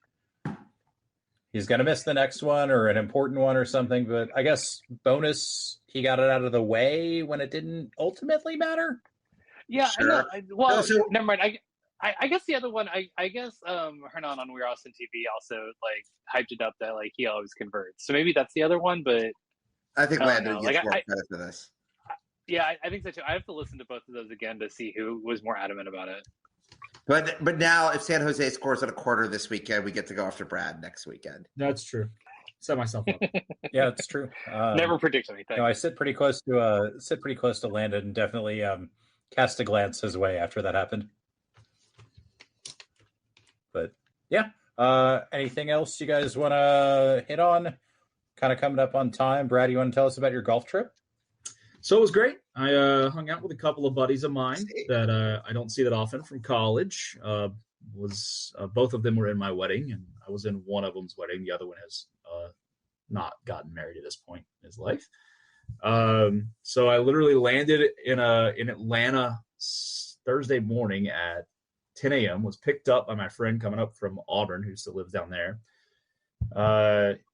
He's gonna miss the next one or an important one or something, but I guess bonus, he got it out of the way when it didn't ultimately matter. Yeah, Sure. I know. Never mind. I guess the other one, I guess Hernan on We're Austin TV also like hyped it up that like he always converts. So maybe that's the other one, but I think Landon gets more credit for this. Yeah, I think so too. I have to listen to both of those again to see who was more adamant about it. But now, if San Jose scores at a quarter this weekend, we get to go after Brad next weekend. That's true. Set myself up. Yeah, it's true. Never predict anything. No, I sit pretty close to Landon, and definitely cast a glance his way after that happened. But yeah, anything else you guys want to hit on? Kind of coming up on time. Brad, you want to tell us about your golf trip? So it was great. I hung out with a couple of buddies of mine that I don't see that often from college. Both of them were in my wedding, and I was in one of them's wedding. The other one has not gotten married at this point in his life. So I literally landed in Atlanta Thursday morning at 10 a.m. Was picked up by my friend coming up from Auburn, who still lives down there.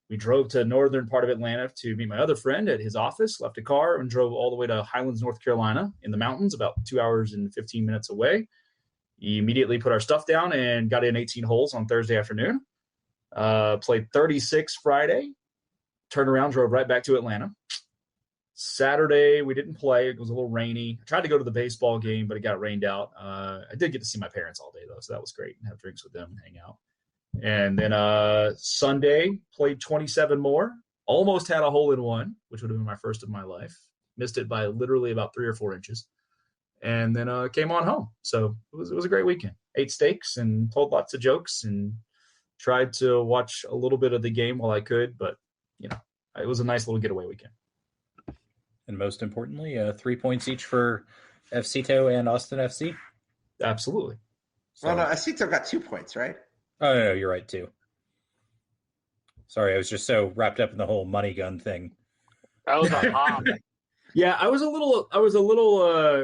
We drove to northern part of Atlanta to meet my other friend at his office, left a car, and drove all the way to Highlands, North Carolina in the mountains, about 2 hours and 15 minutes away. We immediately put our stuff down and got in 18 holes on Thursday afternoon. Played 36 Friday, turned around, drove right back to Atlanta. Saturday, we didn't play. It was a little rainy. I tried to go to the baseball game, but it got rained out. I did get to see my parents all day, though, so that was great. Have drinks with them, hang out. And then Sunday, played 27 more. Almost had a hole-in-one, which would have been my first of my life. Missed it by literally about 3 or 4 inches. And then came on home. So it was a great weekend. Ate steaks and told lots of jokes and tried to watch a little bit of the game while I could. But, it was a nice little getaway weekend. And most importantly, 3 points each for FCTO and Austin FC. Absolutely. So, Well, no, Acito got 2 points, right? Oh, no, you're right, too. Sorry, I was just so wrapped up in the whole money gun thing. That was a hop. Yeah, I was a little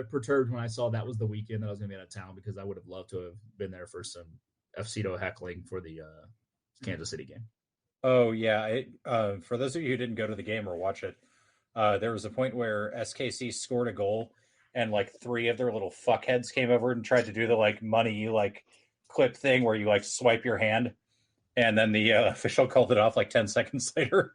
perturbed when I saw that was the weekend that I was going to be out of town, because I would have loved to have been there for some FCTO heckling for the Kansas City game. Oh, yeah. For those of you who didn't go to the game or watch it, there was a point where SKC scored a goal and 3 of their little fuckheads came over and tried to do the money clip thing where you swipe your hand, and then the official called it off 10 seconds later.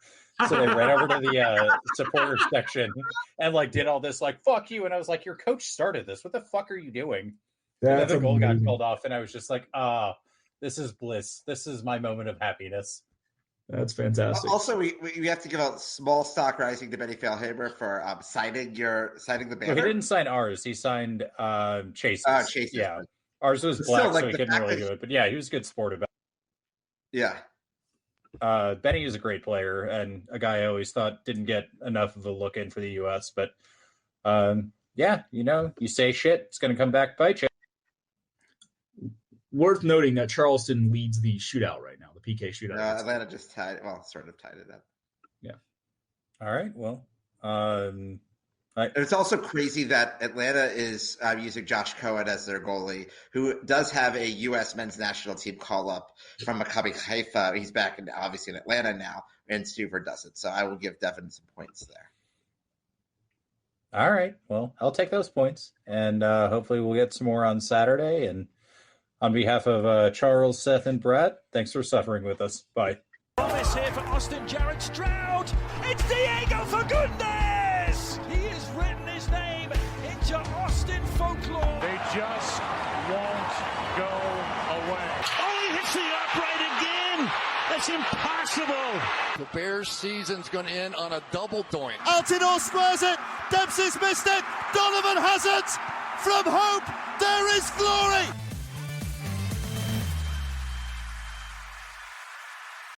So they ran over to the supporter section and did all this fuck you, and I was like, your coach started this, what the fuck are you doing? And then the goal got called off, and I was just like, this is bliss, this is my moment of happiness. That's fantastic. Also, we have to give a small stock rising to Benny Failhaber for signing the banner. No, he didn't sign ours. He signed Chase's. Chase's. Yeah, ours was black, so he couldn't really do it. But yeah, he was a good sport about it. Yeah. Benny is a great player and a guy I always thought didn't get enough of a look in for the U.S. But yeah, you say shit, it's going to come back bite you. Worth noting that Charleston leads the shootout right now, the PK shootout. Atlanta just sort of tied it up. Yeah. All right. Well, it's also crazy that Atlanta is using Josh Cohen as their goalie, who does have a U.S. men's national team call up from Maccabi Haifa. He's back obviously in Atlanta now, and Stuver doesn't. So I will give Devin some points there. All right. Well, I'll take those points, and hopefully we'll get some more on Saturday. And on behalf of Charles, Seth, and Brad, thanks for suffering with us. Bye. Promise here for Austin Jarrett Stroud. It's Diego for goodness! He has written his name into Austin folklore. They just won't go away. Oh, he hits the upright again! That's impossible! The Bears' season's going to end on a double doink. Altidore spurs it. Dempsey's missed it. Donovan has it. From hope, there is glory.